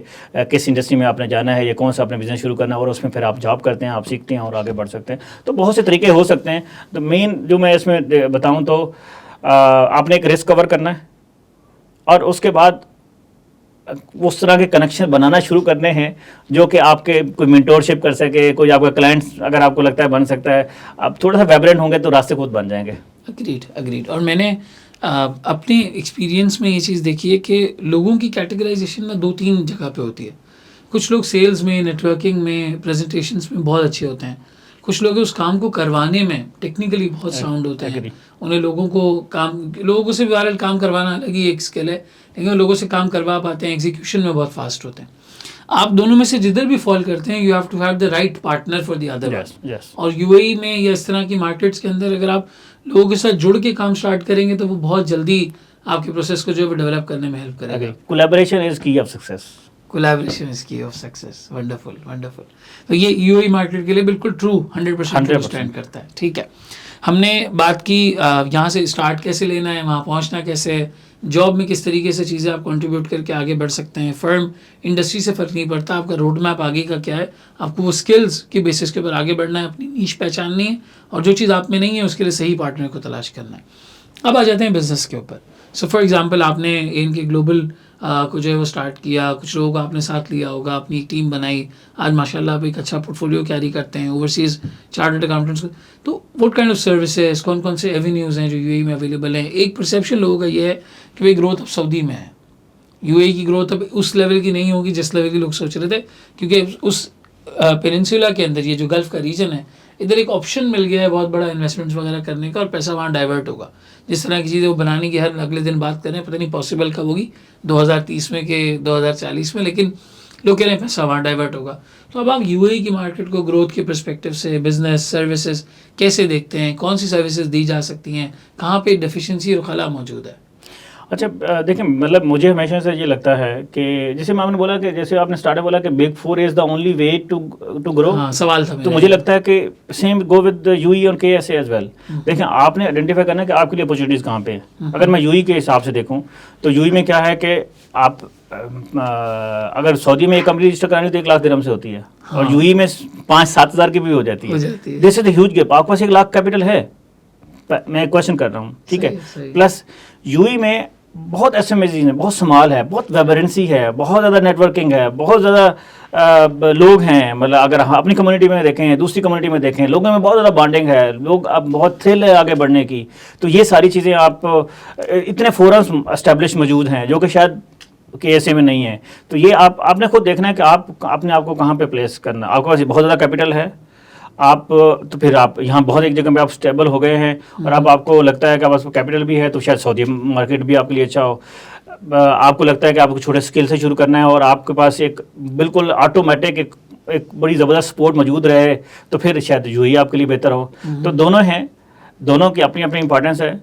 B: کس انڈسٹری میں آپ نے جانا ہے یا کون سا اپنے بزنس شروع کرنا ہے اور اس میں پھر آپ جاب کرتے ہیں, آپ سیکھتے ہیں اور آگے بڑھ سکتے ہیں. تو بہت سے طریقے ہو سکتے ہیں. تو مین جو میں اس میں بتاؤں تو آپ نے ایک رسک کور کرنا ہے اور اس کے بعد اس طرح کے کنیکشن بنانا شروع کرنے ہیں جو کہ آپ کے کوئی مینٹورشپ کر سکے, کوئی آپ کا کلائنٹس اگر آپ کو لگتا ہے بن سکتا ہے, آپ تھوڑا سا ویبرنٹ ہوں گے تو راستے خود بن جائیں گے.
A: اگریڈ. اور میں نے اپنے ایکسپیرینس میں یہ چیز دیکھی ہے کہ لوگوں کی کیٹیگرائزیشن نا 2-3 جگہ پہ ہوتی ہے. کچھ لوگ سیلز میں, نیٹورکنگ میں, پریزنٹیشنس میں بہت اچھے ہوتے ہیں. کچھ لوگ اس کام کو کروانے میں ٹیکنیکلی بہت ساؤنڈ ہوتے ہیں. انہیں لوگوں سے بھی بہرحال کام کروانا الگ ہی ایک اسکل ہے, لیکن لوگوں سے کام کروا پاتے ہیں, ایگزیکیوشن میں بہت فاسٹ ہوتے ہیں. آپ دونوں میں سے جدھر بھی فال کرتے ہیں you have to have the right partner for the other. اور یو اے ای میں یا اس طرح کی مارکیٹس کے اندر اگر آپ لوگوں کے ساتھ جڑ کے کام اسٹارٹ کریں گے تو وہ بہت جلدی آپ کے پروسیس کو جو ہے ڈیولپ کرنے میں ہیلپ کرے گا.
B: کولیبریشن از کی آف سکسیس.
A: کولیبریشن از کی آف سکسیس. ونڈرفل. تو یہ یو اے ای مارکیٹ کے لیے بالکل ٹرو 100% اسٹینڈ کرتا ہے. ٹھیک ہے, ہم نے بات کی یہاں سے اسٹارٹ کیسے لینا ہے, وہاں پہنچنا کیسے ہے, جاب میں کس طریقے سے چیزیں آپ کنٹریبیوٹ کر کے آگے بڑھ سکتے ہیں. فرم انڈسٹری سے فرق نہیں پڑتا, آپ کا روڈ میپ آگے کا کیا ہے, آپ کو وہ اسکلز کے بیسس کے اوپر آگے بڑھنا ہے, اپنی نیش پہچاننی ہے, اور جو چیز آپ میں نہیں ہے اس کے لیے صحیح پارٹنر کو تلاش کرنا ہے. اب آ جاتے ہیں بزنس کے اوپر. سو فار ایگزامپل آپ نے ان کے گلوبل کو جو ہے وہ اسٹارٹ کیا, کچھ لوگوں کو آپ نے ساتھ لیا ہوگا, اپنی ایک ٹیم بنائی, آج ماشاء اللہ آپ ایک اچھا پورٹ فولیو کیری کرتے ہیں اوورسیز چارٹرڈ اکاؤنٹنٹس. تو وٹ کائنڈ آف سروسز, کون سے ایونیوز ہیں جو یو اے ای میں اویلیبل ہیں. ایک پرسیپشن لوگوں کا یہ ہے کہ بھائی گروتھ اب سعودی میں ہے, یو اے ای کی گروتھ اب اس لیول کی نہیں ہوگی جس لیول کی لوگ سوچ رہے تھے, کیونکہ اس پیننسولا کے اندر یہ جو گلف کا ریجن ہے ادھر ایک آپشن مل گیا ہے بہت بڑا انویسٹمنٹس وغیرہ کرنے کا, اور پیسہ وہاں ڈائیورٹ ہوگا. جس طرح کی چیزیں وہ بنانے کی ہر اگلے دن بات کریں, پتہ نہیں پاسبل کب ہوگی, 2030 میں کہ 2040 میں, لیکن لوگ کہہ رہے ہیں پیسہ وہاں ڈائیورٹ ہوگا. تو اب آپ یو اے ای کی مارکیٹ کو گروتھ کے پرسپیکٹو سے بزنس سروسز کیسے دیکھتے ہیں, کون سی سروسز دی جا سکتی ہیں, کہاں پہ ڈیفیشنسی اور خلا موجود ہے؟
B: اچھا دیکھیں, مطلب مجھے ہمیشہ سے یہ لگتا ہے کہ جیسے میں نے بولا کہ جیسے آپ نے اسٹارٹ بولا کہ big four is the only way to grow,
A: سوال تھا.
B: تو مجھے لگتا ہے کہ same go with U A E K S A as well. دیکھیں آپ نے آئیڈینٹیفائی کرنا ہے کہ آپ کے لیے اپورچونیٹیز کہاں پہ ہیں. اگر میں یو ای کے حساب سے دیکھوں تو یو ای میں کیا ہے کہ آپ اگر سعودی میں ایک کمپنی رجسٹر کرانی تو 1 لاکھ درہم سے ہوتی ہے, اور یو ای میں 5-7 ہزار کی بھی ہو جاتی ہے. This is a huge gap. آپ کے پاس 1 لاکھ کیپٹل ہے, میں کوشچن کر رہا ہوں, ٹھیک ہے. پلس یو ای میں بہت ایس ایم ایز ہیں, بہت سمال ہے, بہت ویبرنسی ہے, بہت زیادہ نیٹ ورکنگ ہے, بہت زیادہ لوگ ہیں. مطلب اگر اپنی کمیونٹی میں دیکھیں, دوسری کمیونٹی میں دیکھیں, لوگوں میں بہت زیادہ بانڈنگ ہے, لوگ اب بہت تھرل ہے آگے بڑھنے کی. تو یہ ساری چیزیں آپ اتنے فورمز اسٹیبلش موجود ہیں جو کہ شاید کے ایس اے میں نہیں ہے. تو یہ آپ نے خود دیکھنا ہے کہ آپ اپنے آپ کو کہاں پہ پلیس کرنا. آپ کے پاس بہت زیادہ کیپٹل ہے, آپ تو پھر آپ یہاں بہت ایک جگہ پہ آپ اسٹیبل ہو گئے ہیں, اور اب آپ کو لگتا ہے کہ آپ پاس کیپٹل بھی ہے, تو شاید سعودی مارکیٹ بھی آپ کے لیے اچھا ہو. آپ کو لگتا ہے کہ آپ کو چھوٹے اسکل سے شروع کرنا ہے, اور آپ کے پاس ایک بالکل آٹومیٹک ایک بڑی زبردست سپورٹ موجود رہے, تو پھر شاید یو ہی آپ کے لیے بہتر ہو. تو دونوں ہیں, دونوں کی اپنی اپنی امپورٹنس ہے.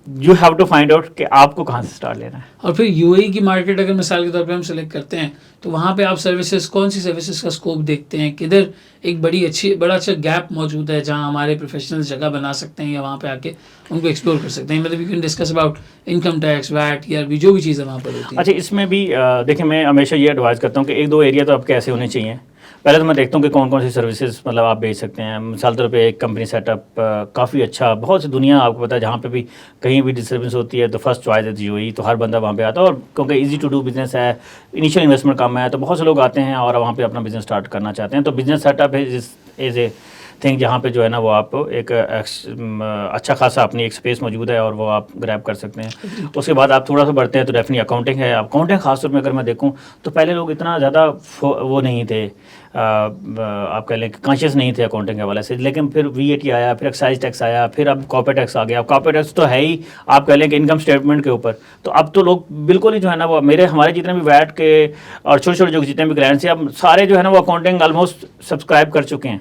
B: You have to find out کہ آپ کو کہاں سے اسٹارٹ لینا ہے.
A: اور پھر یو اے کی مارکیٹ اگر مثال کے طور پہ ہم سلیکٹ کرتے ہیں تو وہاں پہ آپ سروسز کون سی سروسز کا اسکوپ دیکھتے ہیں, کدھر ایک بڑا اچھا گیپ موجود ہے جہاں ہمارے پروفیشنل جگہ بنا سکتے ہیں یا وہاں پہ آ کے ان کو ایکسپلور کر سکتے ہیں, مطلب you can discuss about income tax, VAT یا جو بھی چیزیں وہاں پر ہوتی ہیں.
B: اچھا, اس میں بھی دیکھیں میں ہمیشہ یہ ایڈوائز کرتا ہوں کہ ایک دو ایریا تو آپ کے ایسے ہونے چاہیے. پہلے تو میں دیکھتا ہوں کہ کون کون سی سروسز مطلب آپ بیچ سکتے ہیں. مثال طور پہ ایک کمپنی سیٹ اپ کافی اچھا, بہت سی دنیا آپ کو پتہ ہے جہاں پہ بھی کہیں بھی ڈسٹربنس ہوتی ہے تو فرسٹ چوائس ہے یو اے, تو ہر بندہ وہاں پہ آتا ہے, اور کیونکہ ایزی ٹو ڈو بزنس ہے, انیشیل انویسٹمنٹ کم ہے, تو بہت سے لوگ آتے ہیں اور وہاں پہ اپنا بزنس اسٹارٹ کرنا چاہتے ہیں. تو business setup is a thing جہاں پہ جو ہے نا وہ آپ ایک اچھا خاصا اپنی ایک اسپیس موجود ہے اور وہ آپ گریب کر سکتے ہیں. اس کے بعد آپ تھوڑا سا بڑھتے ہیں تو ڈیفینیٹلی اکاؤنٹنگ ہے. اکاؤنٹنگ خاص طور پہ اگر میں دیکھوں تو پہلے لوگ اتنا زیادہ وہ نہیں تھے, آپ کہہ لیں کہ کانشیس نہیں تھے اکاؤنٹنگ کے حوالے سے, لیکن پھر وی اے ٹی آیا, پھر ایکسائز ٹیکس آیا, پھر اب کارپوریٹ ٹیکس آ گیا. کارپوریٹ ٹیکس تو ہے ہی آپ کہہ لیں کہ انکم اسٹیٹمنٹ کے اوپر, تو اب تو لوگ بالکل ہی جو ہے نا وہ ہمارے جتنے بھی ویٹ کے اور چھوٹے چھوٹے جو جتنے بھی کلائنٹس ہیں اب سارے جو ہے نا وہ اکاؤنٹنگ آلموسٹ سبسکرائب کر چکے ہیں.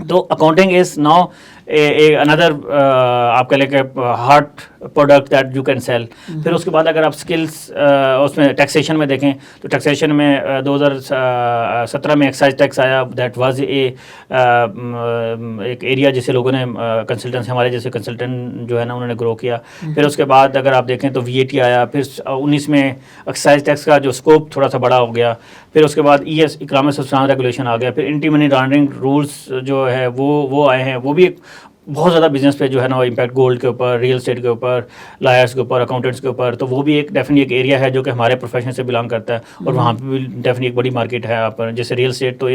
B: تو اکاؤنٹنگ از ناؤ اندر آپ کہہ لیں کہ heart product that you can sell. پھر اس کے بعد اگر آپ اسکلس اس میں ٹیکسیشن میں دیکھیں تو ٹیکسیشن میں 2017 میں ایکسائز ٹیکس آیا, دیٹ واز ایک ایریا جسے لوگوں نے کنسلٹنٹس ہمارے جیسے کنسلٹنٹ جو ہے نا انہوں نے گرو کیا. پھر اس کے بعد اگر آپ دیکھیں تو وی اے ٹی آیا, پھر 19 میں ایکسائز ٹیکس کا جو اسکوپ تھوڑا سا بڑا ہو گیا. پھر اس کے بعد E S economic substance regulation آ گیا. پھر اینٹی منی لانڈرنگ رولس جو ہے وہ آئے ہیں, وہ بھی ایک بہت زیادہ بزنس پہ جو ہے نا وہ امپیکٹ, گولڈ کے اوپر, ریئل اسٹیٹ کے اوپر, لائرس کے اوپر, اکاؤنٹنٹس کے اوپر. تو وہ بھی ایک ڈیفینیٹلی ایک ایریا ہے جو کہ ہمارے پروفیشن سے بلانگ کرتا ہے, اور وہاں پہ بھی ڈیفینیٹلی ایک بڑی مارکیٹ ہے. آپ جیسے ریئل اسٹیٹ تو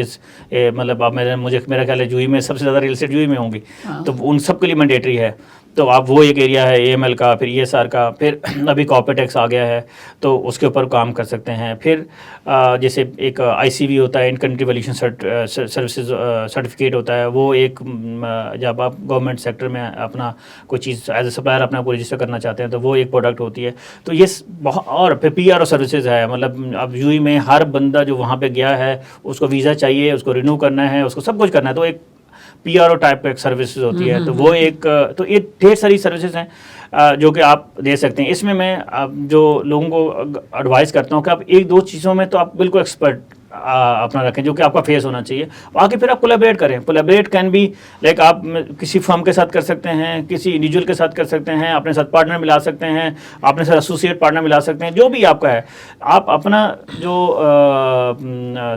B: مطلب آپ میرا خیال ہے جوئی میں سب سے زیادہ ریئل اسٹیٹ جوئی میں ہوں گی, تو ان سب کے لیے مینڈیٹری ہے. تو آپ وہ ایک ایریا ہے اے ایم ایل کا, پھر ای ایس آر کا, پھر ابھی کارپوریٹ ٹیکس آ گیا ہے تو اس کے اوپر کام کر سکتے ہیں. پھر جیسے ایک آئی سی وی ہوتا ہے, ان کنٹری ویلیوشن سروسز سرٹیفکیٹ ہوتا ہے, وہ ایک جب آپ گورنمنٹ سیکٹر میں اپنا کوئی چیز ایز اے سپلائر اپنا کو رجسٹر کرنا چاہتے ہیں تو وہ ایک پروڈکٹ ہوتی ہے. تو یہ بہت, اور پھر پی آر او سروسز ہے, مطلب اب یو اے میں ہر بندہ جو وہاں پہ گیا ہے اس کو ویزا چاہیے, اس کو رینیو کرنا ہے, اس کو سب کچھ کرنا ہے. تو ایک پی آر او ٹائپ ایک سروسز ہوتی ہے, تو وہ ایک, تو یہ ڈھیر ساری سروسز ہیں جو کہ آپ دے سکتے ہیں. اس میں میں جو لوگوں کو ایڈوائز کرتا ہوں کہ آپ ایک دو چیزوں میں تو آپ بالکل ایکسپرٹ اپنا رکھیں جو کہ آپ کا فیس ہونا چاہیے. آگے پھر آپ کولیبریٹ کریں. کولیبریٹ کین بی لائک آپ کسی فرم کے ساتھ کر سکتے ہیں, کسی انڈیویجول کے ساتھ کر سکتے ہیں, اپنے ساتھ پارٹنر ملا سکتے ہیں, اپنے ساتھ ایسوسیٹ پارٹنر ملا سکتے ہیں, جو بھی آپ کا ہے. آپ اپنا جو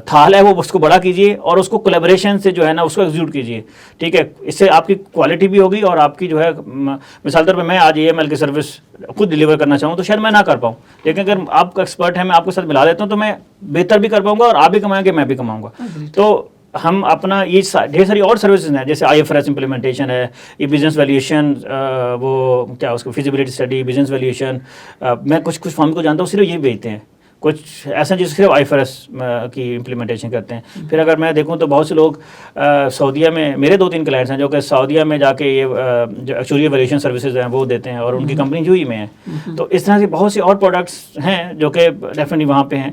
B: تھال ہے وہ اس کو بڑا کیجیے اور اس کو کولیبریشن سے جو ہے نا اس کو ایگزیکیوٹ کیجیے. ٹھیک ہے, اس سے آپ کی کوالٹی بھی ہوگی اور آپ کی جو ہے مثال طور پہ میں آج اے ایم ایل کی سروس خود ڈلیور کرنا چاہوں تو شاید میں نہ کر پاؤں, لیکن اگر آپ کا ایکسپرٹ ہے میں آپ کے ساتھ ملا دیتا ہوں تو میں بہتر بھی کر پاؤں گا اور آپ بھی کمائیں گے, میں بھی کماؤں گا. تو ہم اپنا یہ ڈھیر ساری اور سروسز ہیں جیسے I F R S implementation ہے, یہ بزنس ویلیویشن, وہ کیا اس کو فیزیبلٹی اسٹڈی, بزنس ویلیویشن. میں کچھ فرم کو جانتا ہوں صرف یہی بیچتے ہیں, کچھ ایسا جس صرف آئی ایف آر ایس کی امپلیمنٹیشن کرتے ہیں. پھر اگر میں دیکھوں تو بہت سے لوگ سعودیہ میں, میرے 2-3 کلائنٹس ہیں جو کہ سعودیہ میں جا کے یہ جو ایکچولی ویلیوشن سروسز ہیں وہ دیتے ہیں اور ان کی کمپنی جو ہی میں ہے. تو اس طرح سے بہت سی اور پروڈکٹس ہیں جو کہ ڈیفینیٹلی وہاں پہ ہیں.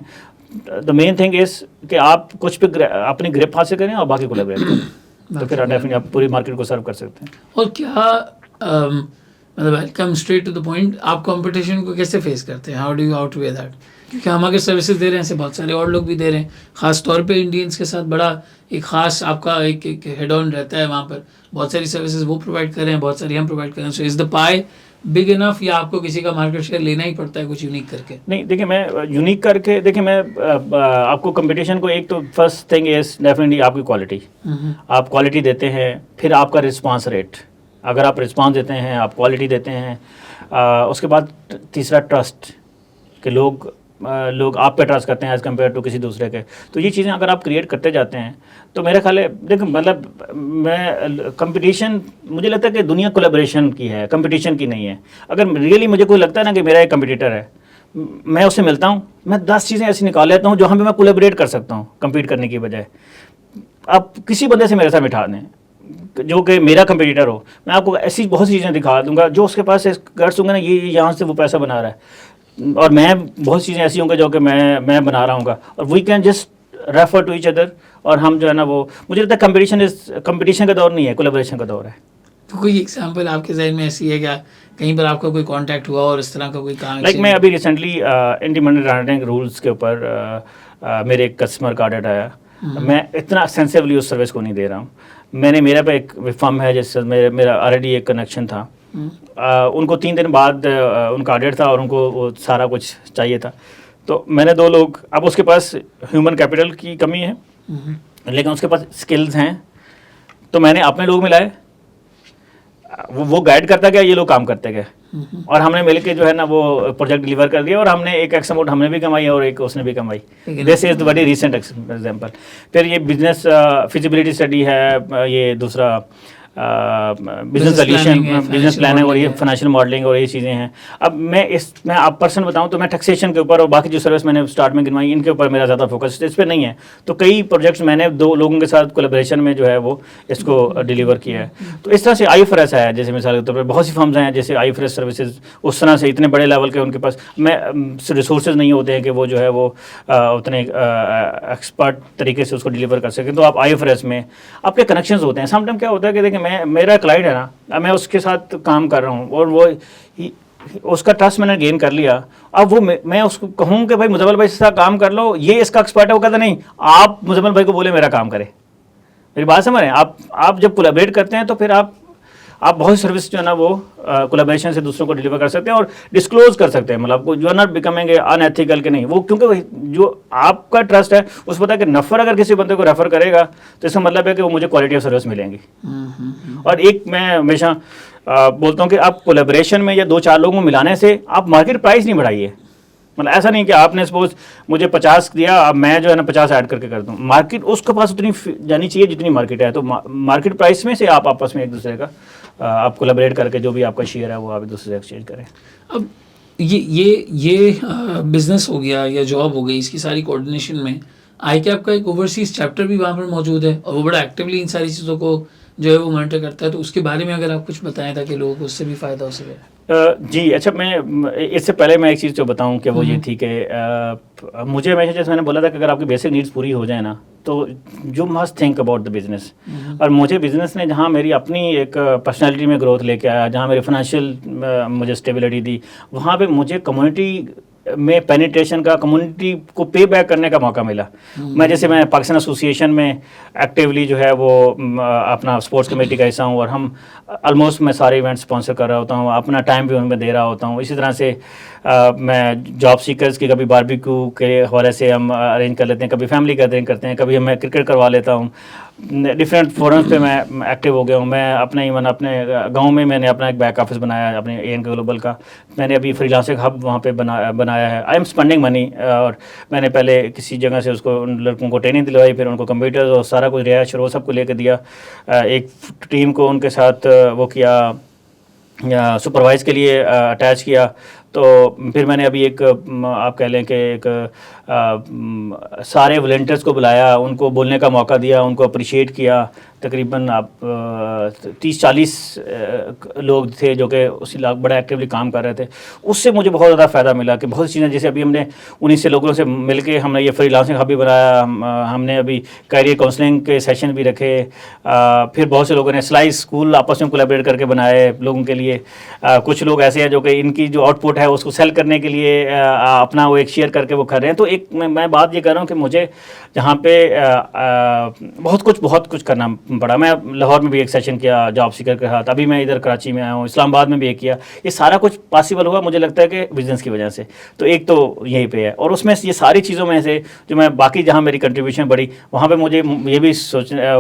B: دا مین تھنگ از کہ آپ کچھ پہ اپنی گرپ حاصل کریں اور باقی کولیبریٹ کریں, تو پھر ڈیفینیٹلی آپ پوری مارکیٹ کو سرو کر سکتے ہیں.
A: اور کیا مطلب کم اسٹریٹ ٹو دا پوائنٹ, آپ کمپٹیشن کو کیسے فیس کرتے ہیں؟ How do you out way that? کیونکہ ہم اگر سروسز دے رہے ہیں ایسے بہت سارے اور لوگ بھی دے رہے ہیں, خاص طور پہ انڈینس کے ساتھ بڑا ایک خاص آپ کا ایک ہیڈ آن رہتا ہے وہاں پر. بہت ساری سروسز وہ پرووائڈ کر رہے ہیں, بہت ساری ہم پرووائڈ کر رہے ہیں. سو از دا پائی بگ انف یا آپ کو کسی کا مارکیٹ شیئر لینا ہی پڑتا ہے کچھ یونیک کر کے؟
B: نہیں دیکھیں, میں یونیک کر کے دیکھیں, میں آپ کو کمپٹیشن کو ایک تو فرسٹ تھنگ از ڈیفینیٹلی آپ کی کوالٹی. آپ کوالٹی دیتے ہیں, پھر آپ کا رسپانس ریٹ, اگر آپ رسپانس دیتے ہیں, آپ کوالٹی دیتے ہیں. اس کے بعد تیسرا ٹرسٹ, کہ لوگ آپ پہ ٹرسٹ کرتے ہیں ایز کمپیئر ٹو کسی دوسرے کے. تو یہ چیزیں اگر آپ کریٹ کرتے جاتے ہیں تو میرا خیال ہے, دیکھیں مطلب میں کمپٹیشن مجھے لگتا ہے کہ دنیا کولیبریشن کی ہے, کمپٹیشن کی نہیں ہے. اگر ریئلی مجھے کوئی لگتا ہے نا کہ میرا ایک کمپٹیٹر ہے, میں اس سے ملتا ہوں, میں 10 چیزیں ایسی نکال لیتا ہوں جہاں پہ میں کولیبریٹ کر سکتا ہوں کمپیٹ کرنے کی بجائے. آپ کسی بندے سے میرے ساتھ بٹھا دیں جو کہ میرا کمپٹیٹر ہو, میں آپ کو ایسی بہت سی چیزیں دکھا دوں گا جو اس کے پاس گرس ہوں گے نا, یہ یہاں سے وہ پیسہ بنا رہا ہے, اور میں بہت چیزیں ایسی ہوں گا جو کہ میں بنا رہا ہوں گا, اور we can just refer to each other. اور ہم جو ہے نا وہ مجھے لگتا ہے کمپٹیشن کا دور نہیں ہے, کولیبریشن کا دور ہے.
A: تو کوئی ایگزامپل آپ کے ذہن میں ایسی ہے کیا کہیں پر آپ کا کوئی کانٹیکٹ ہوا اور اس طرح کا کوئی کام؟
B: لائک میں ابھی recently anti money laundering rules کے اوپر میرے ایک کسٹمر کا آڈٹ آیا. میں اتنا ایکسٹینسولی اس سروس کو نہیں دے رہا ہوں. میرا پہ ایک فرم ہے جس سے میرا آلریڈی ایک کنیکشن تھا. ان کو 3 دن بعد ان کا آڈٹ تھا اور ان کو وہ سارا کچھ چاہیے تھا. تو میں نے 2 لوگ, اب اس کے پاس ہیومن کیپٹل کی کمی ہے لیکن اس کے پاس اسکلز ہیں, تو میں نے اپنے لوگ ملائے, وہ گائیڈ کرتا گیا, یہ لوگ کام کرتے گئے, اور ہم نے مل کے جو ہے نا وہ پروجیکٹ ڈلیور کر دیا, اور ہم نے ایک ایکس اماؤنٹ ہم نے بھی کمائی اور ایک اس نے بھی کمائی. دس از ویری ریسنٹ ایگزامپل. پھر یہ بزنس فیزیبلٹی اسٹڈی ہے, یہ دوسرا بزنس سلیوشن, بزنس پلاننگ اور یہ فائنینشیل ماڈلنگ اور یہ چیزیں ہیں. اب میں آپ پرسن بتاؤں تو میں ٹیکسیشن کے اوپر اور باقی جو سروس میں نے اسٹارٹ میں گنوائی ان کے اوپر میرا زیادہ فوکس اس پہ نہیں ہے. تو کئی پروجیکٹس میں نے 2 لوگوں کے ساتھ کولیبریشن میں جو ہے وہ اس کو ڈلیور کیا ہے. تو اس طرح سے آئی ایف آر ایس ہے, جیسے مثال کے طور پر بہت سی فرمز ہیں جیسے I F R S services, اس طرح سے اتنے بڑے لیول کے ان کے پاس میں ریسورسز نہیں ہوتے ہیں کہ وہ جو ہے وہ اتنے ایکسپرٹ طریقے سے اس کو ڈلیور کر سکیں. تو آپ آئی ایف آر ایس میں آپ کے کنیکشنز ہوتے ہیں. سم ٹائم کیا ہوتا ہے کہ دیکھیں میرا کلائنٹ ہے نا, میں اس کے ساتھ کام کر رہا ہوں اور وہ اس کا ٹرسٹ میں نے گین کر لیا. اب وہ میں اس کو کہوں کہ بھائی مزمل بھائی سے کام کر لو, یہ اس کا ایکسپرٹ ہے, وہ کہتا نہیں, آپ مزمل بھائی کو بولے میرا کام کرے. میری بات سمجھ رہے ہیں آپ جب کولیبریٹ کرتے ہیں تو پھر آپ بہت سروس جو ہے نا وہ کولیبریشن سے دوسروں کو ڈلیور کر سکتے ہیں اور ڈسکلوز کر سکتے ہیں. مطلب جو ہے نا بیکمنگ ان ایتھیکل کے نہیں, وہ کیونکہ جو آپ کا ٹرسٹ ہے اس پتہ ہے کہ نفر اگر کسی بندے کو ریفر کرے گا تو اس کا مطلب ہے کہ وہ مجھے کوالٹی آف سروس ملیں گی. اور ایک میں ہمیشہ بولتا ہوں کہ آپ کولیبریشن میں یا 2-4 لوگوں کو ملانے سے آپ مارکیٹ پرائز نہیں بڑھائیے. مطلب ایسا نہیں کہ آپ نے سپوز مجھے 50 دیا, اب میں جو ہے نا 50 ایڈ کر کے کر دوں. مارکیٹ اس کے پاس اتنی جانی چاہیے جتنی مارکیٹ ہے. تو مارکیٹ پرائس میں سے آپ آپس میں ایک دوسرے کا آپ کولیبریٹ کر کے جو بھی آپ کا شیئر ہے وہ آپ ایک دوسرے سے ایکسچینج کریں.
A: اب یہ بزنس ہو گیا یا جاب ہو گئی, اس کی ساری کوآرڈینیشن میں آئی کیپ کا ایک اوورسیز چیپٹر بھی وہاں پر موجود ہے اور وہ بڑا ایکٹیولی ان ساری چیزوں کو جو ہے وہ مانیٹر کرتا ہے. تو اس کے بارے میں اگر آپ کچھ بتائیں تاکہ لوگوں کو اس سے بھی فائدہ ہو سکے.
B: جی اچھا, میں اس سے پہلے میں ایک چیز جو بتاؤں کہ وہ یہ تھی کہ مجھے ہمیشہ جیسے میں نے بولا تھا کہ اگر آپ کی بیسک نیڈس پوری ہو جائیں نا تو you must think about the business. اور مجھے بزنس نے جہاں میری اپنی ایک پرسنالٹی میں گروتھ لے کے آیا, جہاں میری فائنینشیل مجھے اسٹیبلٹی دی, وہاں پہ مجھے کمیونٹی میں پینیٹریشن کا, کمیونٹی کو پے بیک کرنے کا موقع ملا. میں جیسے میں پاکستان ایسوسیشن میں ایکٹیولی جو ہے وہ اپنا اسپورٹس کمیٹی کا حصہ ہوں, اور ہم آلموسٹ میں سارے ایونٹ اسپانسر کر رہا ہوتا ہوں, اپنا ٹائم بھی ان میں دے رہا ہوتا ہوں. اسی طرح سے میں جاب سیکرز کی کبھی باربیکیو کے حوالے سے ہم ارینج کر لیتے ہیں, کبھی فیملی گیدرنگ کرتے ہیں, کبھی میں کرکٹ کروا لیتا ہوں. ڈفرینٹ فورمز پہ میں ایکٹیو ہو گیا ہوں. میں اپنے گاؤں میں نے اپنا ایک بیک آفس بنایا اپنے اے این کے گلوبل کا. میں نے ابھی فری لانسنگ ہب وہاں پہ بنایا ہے. آئی ایم اسپینڈنگ منی, اور میں نے پہلے کسی جگہ سے اس کو ان لڑکوں کو ٹریننگ دلوائی, پھر ان کو کمپیوٹر اور سارا کچھ رہائش اور وہ سب کو لے کے دیا. ایک ٹیم کو ان کے ساتھ وہ کیا, سپروائز کے لیے اٹیچ کیا. تو پھر میں نے ابھی ایک آپ کہہ لیں کہ ایک سارے والنٹیئرس کو بلایا, ان کو بولنے کا موقع دیا, ان کو اپریشیٹ کیا. تقریباً آپ 30-40 لوگ تھے جو کہ اس علاقے بڑا ایکٹیولی کام کر رہے تھے. اس سے مجھے بہت زیادہ فائدہ ملا کہ بہت سی چیزیں, جیسے ابھی ہم نے 19 سے لوگوں سے مل کے ہم نے یہ فری لانسنگ ہب بھی بنایا, ہم نے ابھی کیریئر کاؤنسلنگ کے سیشن بھی رکھے. پھر بہت سے لوگوں نے سلائی اسکول آپس میں کولیبریٹ کر کے بنائے لوگوں کے لیے. کچھ لوگ ایسے ہیں جو کہ ان کی جو آؤٹ پٹ ہے اس کو سیل کرنے کے لیے اپنا وہ ایک شیئر کر کے وہ کر رہے ہیں. تو ایک میں بات یہ کر رہا ہوں کہ مجھے جہاں پہ بہت کچھ کرنا پڑا. میں لاہور میں بھی ایک سیشن کیا جاب سیکر کے ساتھ, ابھی میں ادھر کراچی میں آیا ہوں, اسلام آباد میں بھی ایک کیا. یہ سارا کچھ پاسبل ہوا مجھے لگتا ہے کہ بزنس کی وجہ سے. تو ایک تو یہیں پہ ہے, اور اس میں یہ ساری چیزوں میں سے جو میں باقی جہاں میری کنٹریبیوشن بڑی, وہاں پہ مجھے یہ بھی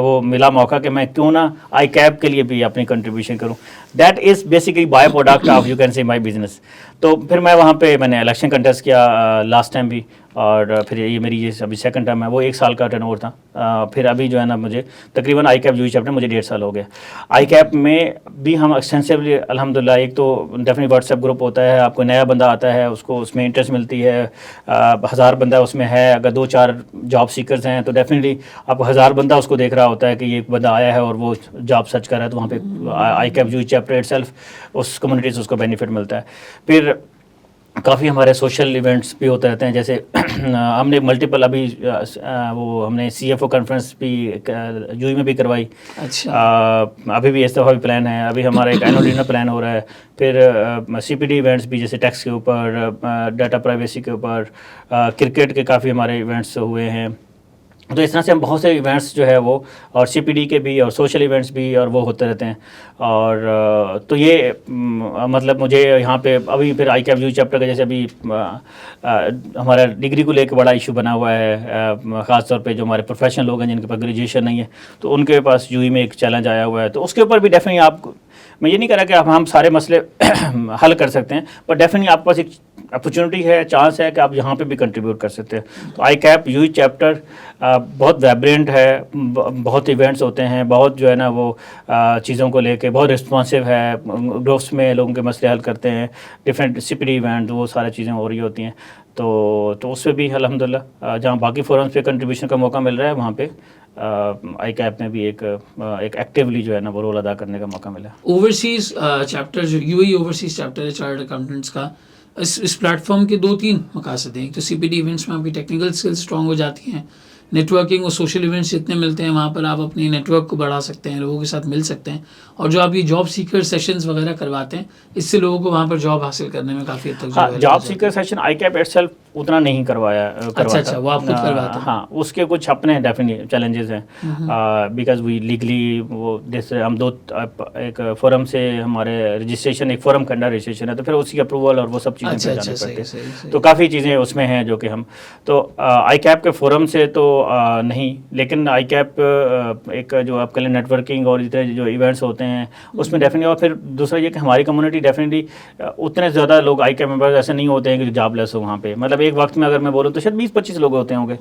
B: وہ ملا موقع کہ میں کیوں نہ آئی کیپ کے لیے بھی اپنی کنٹریبیوشن کروں. That is basically by product of you can see my business. تو پھر میں وہاں پہ میں نے الیکشن کنٹیسٹ کیا لاسٹ ٹائم بھی, اور پھر یہ میری یہ ابھی سیکنڈ ٹائم ہے. وہ 1 سال کا ٹرن اوور تھا. پھر ابھی جو ہے نا مجھے تقریباً آئی کیپ یو چیپٹر مجھے 1.5 سال ہو گیا. آئی کیپ میں بھی ہم ایکسٹینسولی الحمدللہ, ایک تو ڈیفینیٹلی واٹس ایپ گروپ ہوتا ہے, آپ کو نیا بندہ آتا ہے اس کو اس میں انٹرسٹ ملتی ہے, 1000 بندہ اس میں ہے. اگر 2-4 جاب سیکرز ہیں تو ڈیفینیٹلی آپ کو 1000 بندہ اس کو دیکھ رہا ہوتا ہے کہ یہ بندہ آیا ہے اور وہ جاب سرچ کر رہا ہے. تو وہاں پہ I keep you chapter it self اس کمیونٹی سے اس کو بینیفٹ ملتا ہے. پھر کافی ہمارے سوشل ایونٹس بھی ہوتے رہتے ہیں. جیسے ہم نے ملٹیپل ابھی وہ ہم نے سی ایف او کانفرنس بھی یو میں بھی کروائی.
A: اچھا.
B: ابھی بھی اس دفعہ بھی پلان ہے. ابھی ہمارا ایک اینول ڈنر پلان ہو رہا ہے. پھر سی پی ڈی ایونٹس بھی جیسے ٹیکس کے اوپر, ڈیٹا پرائیویسی کے اوپر, کرکٹ کے کافی ہمارے ایونٹس ہوئے ہیں. تو اس طرح سے ہم بہت سے ایونٹس جو ہے وہ, اور سی پی ڈی کے بھی اور سوشل ایونٹس بھی, اور وہ ہوتے رہتے ہیں. اور تو یہ مطلب مجھے یہاں پہ ابھی پھر آئی کیپ یو چیپٹر کا جیسے ابھی ہمارا ڈگری کو لے کے بڑا ایشو بنا ہوا ہے, خاص طور پہ جو ہمارے پروفیشنل لوگ ہیں جن کے پاس گریجویشن نہیں ہے, تو ان کے پاس یو میں ایک چیلنج آیا ہوا ہے. تو اس کے اوپر بھی ڈیفینیٹلی آپ, میں یہ نہیں کہہ رہا کہ ہم سارے مسئلے حل کر سکتے ہیں, پر ڈیفینیٹلی آپ کے پاس ایک اپرچونیٹی ہے, چانس ہے کہ آپ یہاں پہ بھی کنٹریبیوٹ کر سکتے ہیں. تو آئی کیپ یو چیپٹر بہت ویبرینٹ ہے, بہت ایونٹس ہوتے ہیں, بہت جو ہے نا وہ چیزوں کو لے کے بہت رسپانسو ہے, گروپس میں لوگوں کے مسئلے حل کرتے ہیں, ڈفرینٹ سی پی ڈی ایونٹ, وہ سارے چیزیں ہو رہی ہوتی ہیں. تو اس پہ بھی الحمدللہ جہاں باقی فورمس پہ کنٹریبیوشن کا موقع مل رہا ہے, وہاں پہ آئی کیپ میں بھی ایک ایکٹیولی جو ہے نا وہ رول ادا کرنے کا موقع ملا.
A: اوورسیز چیپٹر جو یو اے اوورسیز چیپٹر ہے چارٹرڈ اکاؤنٹنٹس کا, اس پلیٹ فارم کے 2-3 مقاصد ہیں. ایک تو سی پی ڈی ایونٹس میں آپ کی ٹیکنیکل اسکلس اسٹرانگ ہو جاتی ہیں, نیٹ ورکنگ اور سوشل ایونٹس جتنے ملتے ہیں وہاں پر آپ اپنی نیٹ ورک کو بڑھا سکتے ہیں, لوگوں کے ساتھ مل سکتے ہیں, اور جو آپ یہ جاب سیکر سیشنز وغیرہ کرواتے ہیں, اس سے لوگوں کو وہاں پر جاب حاصل کرنے میں کافی حد تک
B: job seeker session I keep at self اتنا نہیں کروایا.
A: اچھا, وہ آپ خود کرواتے ہیں.
B: ہاں, اس کے کچھ اپنے ڈیفینیٹ چیلنجز ہیں, بیکاز وی لیگلی وہ جیسے ہم ایک فورم سے ہمارے رجسٹریشن, ایک فورم کا انڈر رجسٹریشن ہے, تو پھر اس کی اپروول اور وہ سب چیزیں جانی پڑتی ہیں. تو کافی چیزیں اس میں ہیں جو کہ ہم تو آئی کیپ کے فورم سے تو نہیں, لیکن آئی کیپ ایک جو آپ کے لیے نیٹ ورکنگ اور ادھر جو ایونٹس ہوتے ہیں اس میں ڈیفینیٹلی. اور پھر دوسرا یہ کہ ہماری کمیونٹی ڈیفینیٹلی اتنے زیادہ لوگ آئی کیپ ممبرز ایسے نہیں ہوتے ہیں کہ جاب لیس ہو وہاں پہ. مطلب ایک وقت میں اگر میں بولوں تو شاید 20-25 لوگ ہوتے ہوں گے.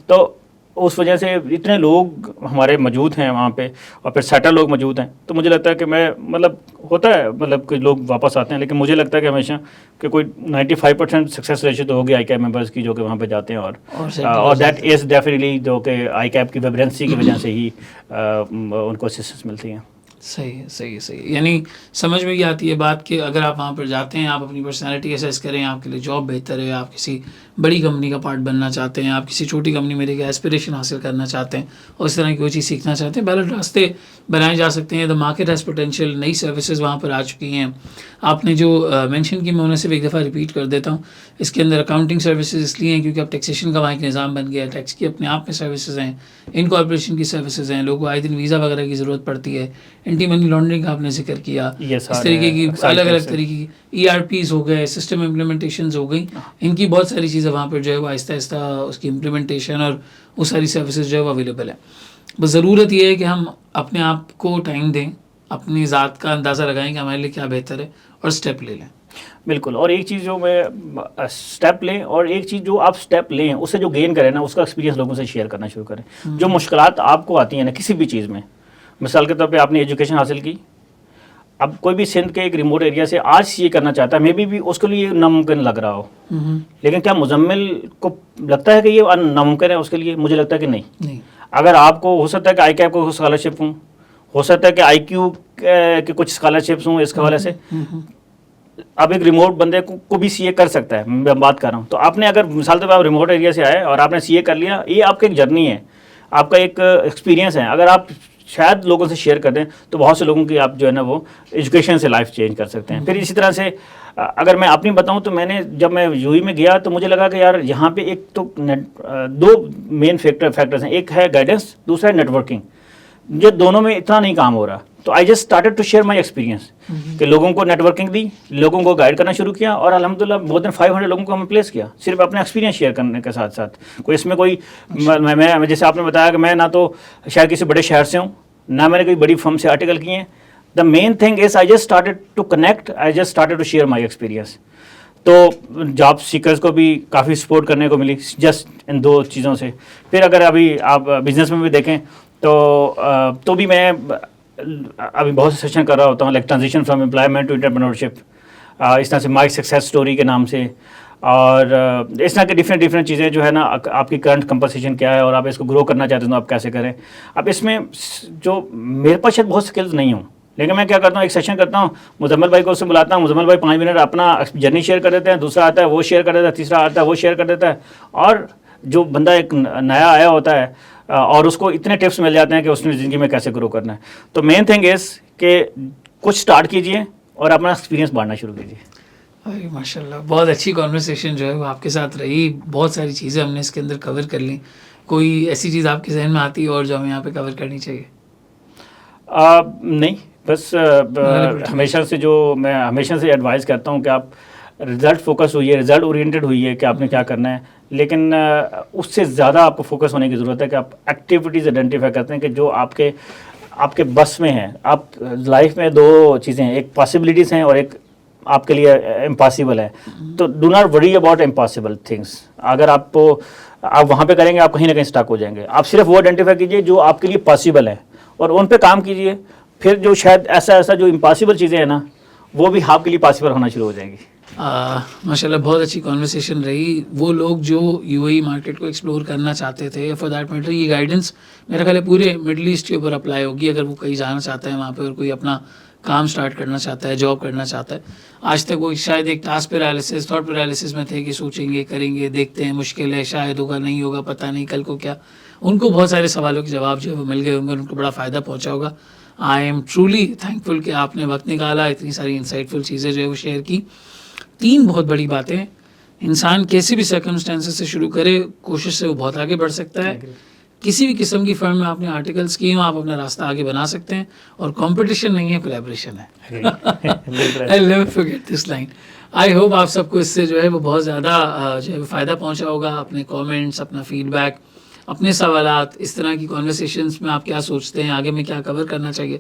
B: تو اس وجہ سے اتنے لوگ ہمارے موجود ہیں وہاں پہ, اور پھر سیٹل لوگ موجود ہیں. تو مجھے لگتا ہے کہ میں مطلب ہوتا ہے مطلب کچھ لوگ واپس آتے ہیں, لیکن مجھے لگتا ہے کہ ہمیشہ کہ کوئی 95% سکسیس ریشو تو ہوگی آئی کیپ ممبرس کی جو کہ وہاں پہ جاتے ہیں, اور دیٹ از ڈیفینیٹلی جو کہ آئی کیپ کی ویبرنسی کی وجہ سے ہی ان کو اسسٹنس ملتی ہیں.
A: صحیح. یعنی سمجھ میں یہ آتی ہے بات کہ اگر آپ وہاں پر جاتے ہیں, آپ اپنی پرسنالٹی اسیس کریں, آپ کے لیے جاب بہتر ہے, آپ کسی بڑی کمپنی کا پارٹ بننا چاہتے ہیں, آپ کسی چھوٹی کمپنی میں ایک ایسپریشن حاصل کرنا چاہتے ہیں, اور اس طرح کی کوئی چیز سیکھنا چاہتے ہیں, بیلٹ راستے بنائے جا سکتے ہیں. دا مارکیٹ ہیز پوٹینشیل, نئی سروسز وہاں پر آ چکی ہیں. آپ نے جو مینشن کی, میں انہیں صرف ایک دفعہ ریپیٹ کر دیتا ہوں. اس کے اندر اکاؤنٹنگ سروسز اس لیے ہیں کیونکہ اب ٹیکسیشن کا وہاں ایک نظام بن گیا ہے, ٹیکس کی اپنے آپ میں سروسز ہیں, انکارپوریشن کی سروسز ہیں, لوگوں کو آئے دن ویزا وغیرہ کی ضرورت پڑتی ہے, اینٹی منی لانڈرنگ کا آپ نے ذکر کیا, اس طریقے کی الگ الگ طریقے کی ای آر پیز ہو گئے, سسٹم امپلیمنٹیشنز ہو گئی, ان کی بہت ساری چیزیں وہاں پر جو ہے وہ آہستہ آہستہ اس کی امپلیمنٹیشن اور وہ ساری سروسز جو ہے وہ اویلیبل ہے. بس ضرورت یہ ہے کہ ہم اپنے آپ کو ٹائم دیں, اپنی ذات کا اندازہ لگائیں کہ ہمارے لیے کیا بہتر ہے, اور اسٹیپ لے لیں.
B: بالکل. اور ایک چیز جو میں اسٹیپ لیں, اور ایک چیز جو آپ اسٹیپ لیں اس سے جو گین کریں نا, اس کا ایکسپیرینس لوگوں سے شیئر کرنا شروع کریں. جو مشکلات آپ کو آتی ہیں نا کسی بھی چیز میں, مثال کے طور پہ آپ نے ایجوکیشن حاصل کی, اب کوئی بھی سندھ کے ایک ریموٹ ایریا سے آج یہ کرنا چاہتا ہے, مے بھی اس کے لیے ناممکن لگ رہا ہو, لیکن کیا مزمل کو لگتا ہے کہ یہ ناممکن ہے اس کے لیے؟ مجھے لگتا ہے کہ نہیں. اگر آپ کو ہو سکتا ہے کہ آئی کیپ کو اسکالرشپ ہوں, ہو سکتا ہے کہ آئی کیو کے کچھ اسکالرشپس ہوں, اس کے حوالے سے اب ایک ریموٹ بندے کو بھی سی اے کر سکتا ہے. میں بات کر رہا ہوں, تو آپ نے اگر مثال طور پر آپ ریموٹ ایریا سے آئے اور آپ نے سی اے کر لیا, یہ آپ کا ایک جرنی ہے, آپ کا ایک ایکسپیرینس ہے. اگر آپ شاید لوگوں سے شیئر کر دیں تو بہت سے لوگوں کی آپ جو ہے نا وہ ایجوکیشن سے لائف چینج کر سکتے ہیں. پھر اسی طرح سے اگر میں اپنی بتاؤں تو میں نے جب میں یو ای میں گیا تو مجھے لگا کہ یار یہاں پہ ایک تو 2 مین فیکٹرز ہیں, ایک ہے گائیڈنس, دوسرا ہے نیٹ ورکنگ. جو دونوں میں اتنا نہیں کام ہو رہا, تو I just started to share my experience, کہ لوگوں کو نیٹ ورکنگ دی, لوگوں کو گائیڈ کرنا شروع کیا, اور الحمدللہ مور دین 500 لوگوں کو ہم نے پلیس کیا, صرف اپنا ایکسپیرینس شیئر کرنے کے ساتھ ساتھ. کوئی اس میں کوئی میں جیسے آپ نے بتایا کہ میں نہ تو شاید کسی بڑے شہر سے ہوں, نہ میں نے کوئی بڑی فرم سے آرٹیکل کیے ہیں. The main thing is I just started to connect, I just started to share my experience. تو جاب سیکرز کو بھی کافی سپورٹ کرنے کو ملی جسٹ ان 2 چیزوں سے. پھر اگر ابھی آپ بزنس میں بھی دیکھیں تو بھی میں ابھی بہت سے سیشن کر رہا ہوتا ہوں, like transition from employment to entrepreneurship, اس طرح سے مائی سکسیس اسٹوری کے نام سے, اور اس طرح کے ڈفرینٹ چیزیں جو ہے نا, آپ کی کرنٹ کمپنسیشن کیا ہے, اور آپ اس کو گرو کرنا چاہتے ہیں تو آپ کیسے کریں. اب اس میں جو میرے پاس شاید بہت اسکلز نہیں ہوں, لیکن میں کیا کرتا ہوں, ایک سیشن کرتا ہوں, مزمل بھائی کو اس سے بلاتا ہوں, مزمل بھائی 5 منٹ اپنا جرنی شیئر کر دیتے ہیں, دوسرا آتا ہے وہ شیئر کر دیتا ہے, تیسرا آتا ہے وہ شیئر کر دیتا ہے, اور جو بندہ ایک نیا آیا ہوتا ہے اور اس کو اتنے ٹپس مل جاتے ہیں کہ اس نے زندگی میں کیسے گرو کرنا ہے. تو مین تھنگ از کہ کچھ اسٹارٹ کیجئے اور اپنا ایکسپیرینس بانٹنا شروع کیجیے.
A: ماشاء اللہ, بہت اچھی کانورسیشن جو ہے وہ آپ کے ساتھ رہی, بہت ساری چیزیں ہم نے اس کے اندر کور کر لیں. کوئی ایسی چیز آپ کے ذہن میں آتی ہے اور جو ہمیں یہاں پہ کور کرنی چاہیے؟
B: نہیں, بس ہمیشہ سے جو میں ہمیشہ سے ایڈوائز کرتا ہوں کہ آپ رزلٹ فوکس ہوئیے, رزلٹ اورینٹیڈ ہوئیے کہ آپ نے کیا کرنا ہے, لیکن اس سے زیادہ آپ کو فوکس ہونے کی ضرورت ہے کہ آپ ایکٹیویٹیز آئیڈینٹیفائی کرتے ہیں کہ جو آپ کے بس میں ہیں. آپ لائف میں 2 چیزیں ہیں, ایک پاسبلٹیز ہیں اور ایک آپ کے لیے امپاسبل ہے. تو do not worry about impossible things. اگر آپ وہاں پہ کریں گے آپ کہیں نہ کہیں اسٹک ہو جائیں گے. آپ صرف وہ آئیڈینٹیفائی کیجیے جو آپ کے لیے پاسبل ہے اور ان پہ کام کیجیے. پھر جو شاید ایسا جو امپاسبل چیزیں ہیں نا, وہ بھی آپ کے لیے پاسبل ہونا شروع ہو جائیں گی.
A: ماشاء اللہ, بہت اچھی کانورسیشن رہی. وہ لوگ جو یو اے ای مارکیٹ کو ایکسپلور کرنا چاہتے تھے, فار دیٹ میٹر یہ گائیڈنس میرا خیال ہے پورے مڈل ایسٹ کے اوپر اپلائی ہوگی. اگر وہ کہیں جانا چاہتا ہے وہاں پہ اور کوئی اپنا کام سٹارٹ کرنا چاہتا ہے, جاب کرنا چاہتا ہے, آج تک وہ شاید ایک ٹاسک پیرالسس, تھاٹ پیرالسس میں تھے کہ سوچیں گے, کریں گے, دیکھتے ہیں, مشکل ہے, شاید ہوگا, نہیں ہوگا, پتہ نہیں کل کو کیا. ان کو بہت سارے سوالوں کے جواب جو ہے وہ مل گئے ہوں گے, ان کو بڑا فائدہ پہنچا ہوگا. آئی ایم ٹرولی تھینک فل کہ آپ نے وقت نکالا, اتنی ساری انسائٹ فل چیزیں جو ہے وہ شیئر کی. 3 بہت بڑی باتیں, انسان کیسی بھی سرکمسٹانسز سے شروع کرے, کوشش سے وہ بہت آگے بڑھ سکتا ہے. کسی بھی قسم کی فرم میں آپ نے آرٹیکلس کیے ہوں, آپ اپنا راستہ آگے بنا سکتے ہیں. اور کمپٹیشن نہیں ہے, کولیبریشن ہے. I'll never forget this line. I hope آپ سب کو اس سے جو ہے وہ بہت زیادہ جو ہے فائدہ پہنچا ہوگا. اپنے کامنٹس, اپنا فیڈ بیک, اپنے سوالات, اس طرح کی کانورسیشنس میں آپ کیا سوچتے ہیں, آگے میں کیا کور کرنا چاہیے,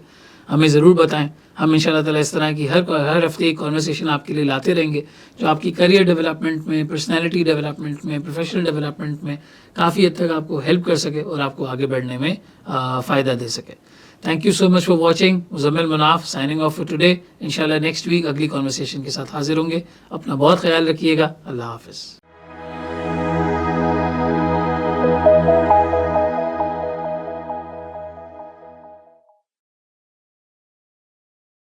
A: ہمیں ضرور بتائیں. ہم ان شاء اللہ تعالیٰ اس طرح کی ہر ہفتے ایک کانورسیشن آپ کے لیے لاتے رہیں گے جو آپ کی کریئر ڈیولپمنٹ میں, پرسنالٹی ڈیولپمنٹ میں, پروفیشنل ڈیولپمنٹ میں کافی حد تک آپ کو ہیلپ کر سکے اور آپ کو آگے بڑھنے میں فائدہ دے سکے. Thank you so much for watching. Muzammil Munaf signing off for today. انشاءاللہ نیکسٹ ویک اگلی کانورسیشن کے ساتھ حاضر ہوں گے. اپنا بہت خیال رکھیے گا. اللہ حافظ.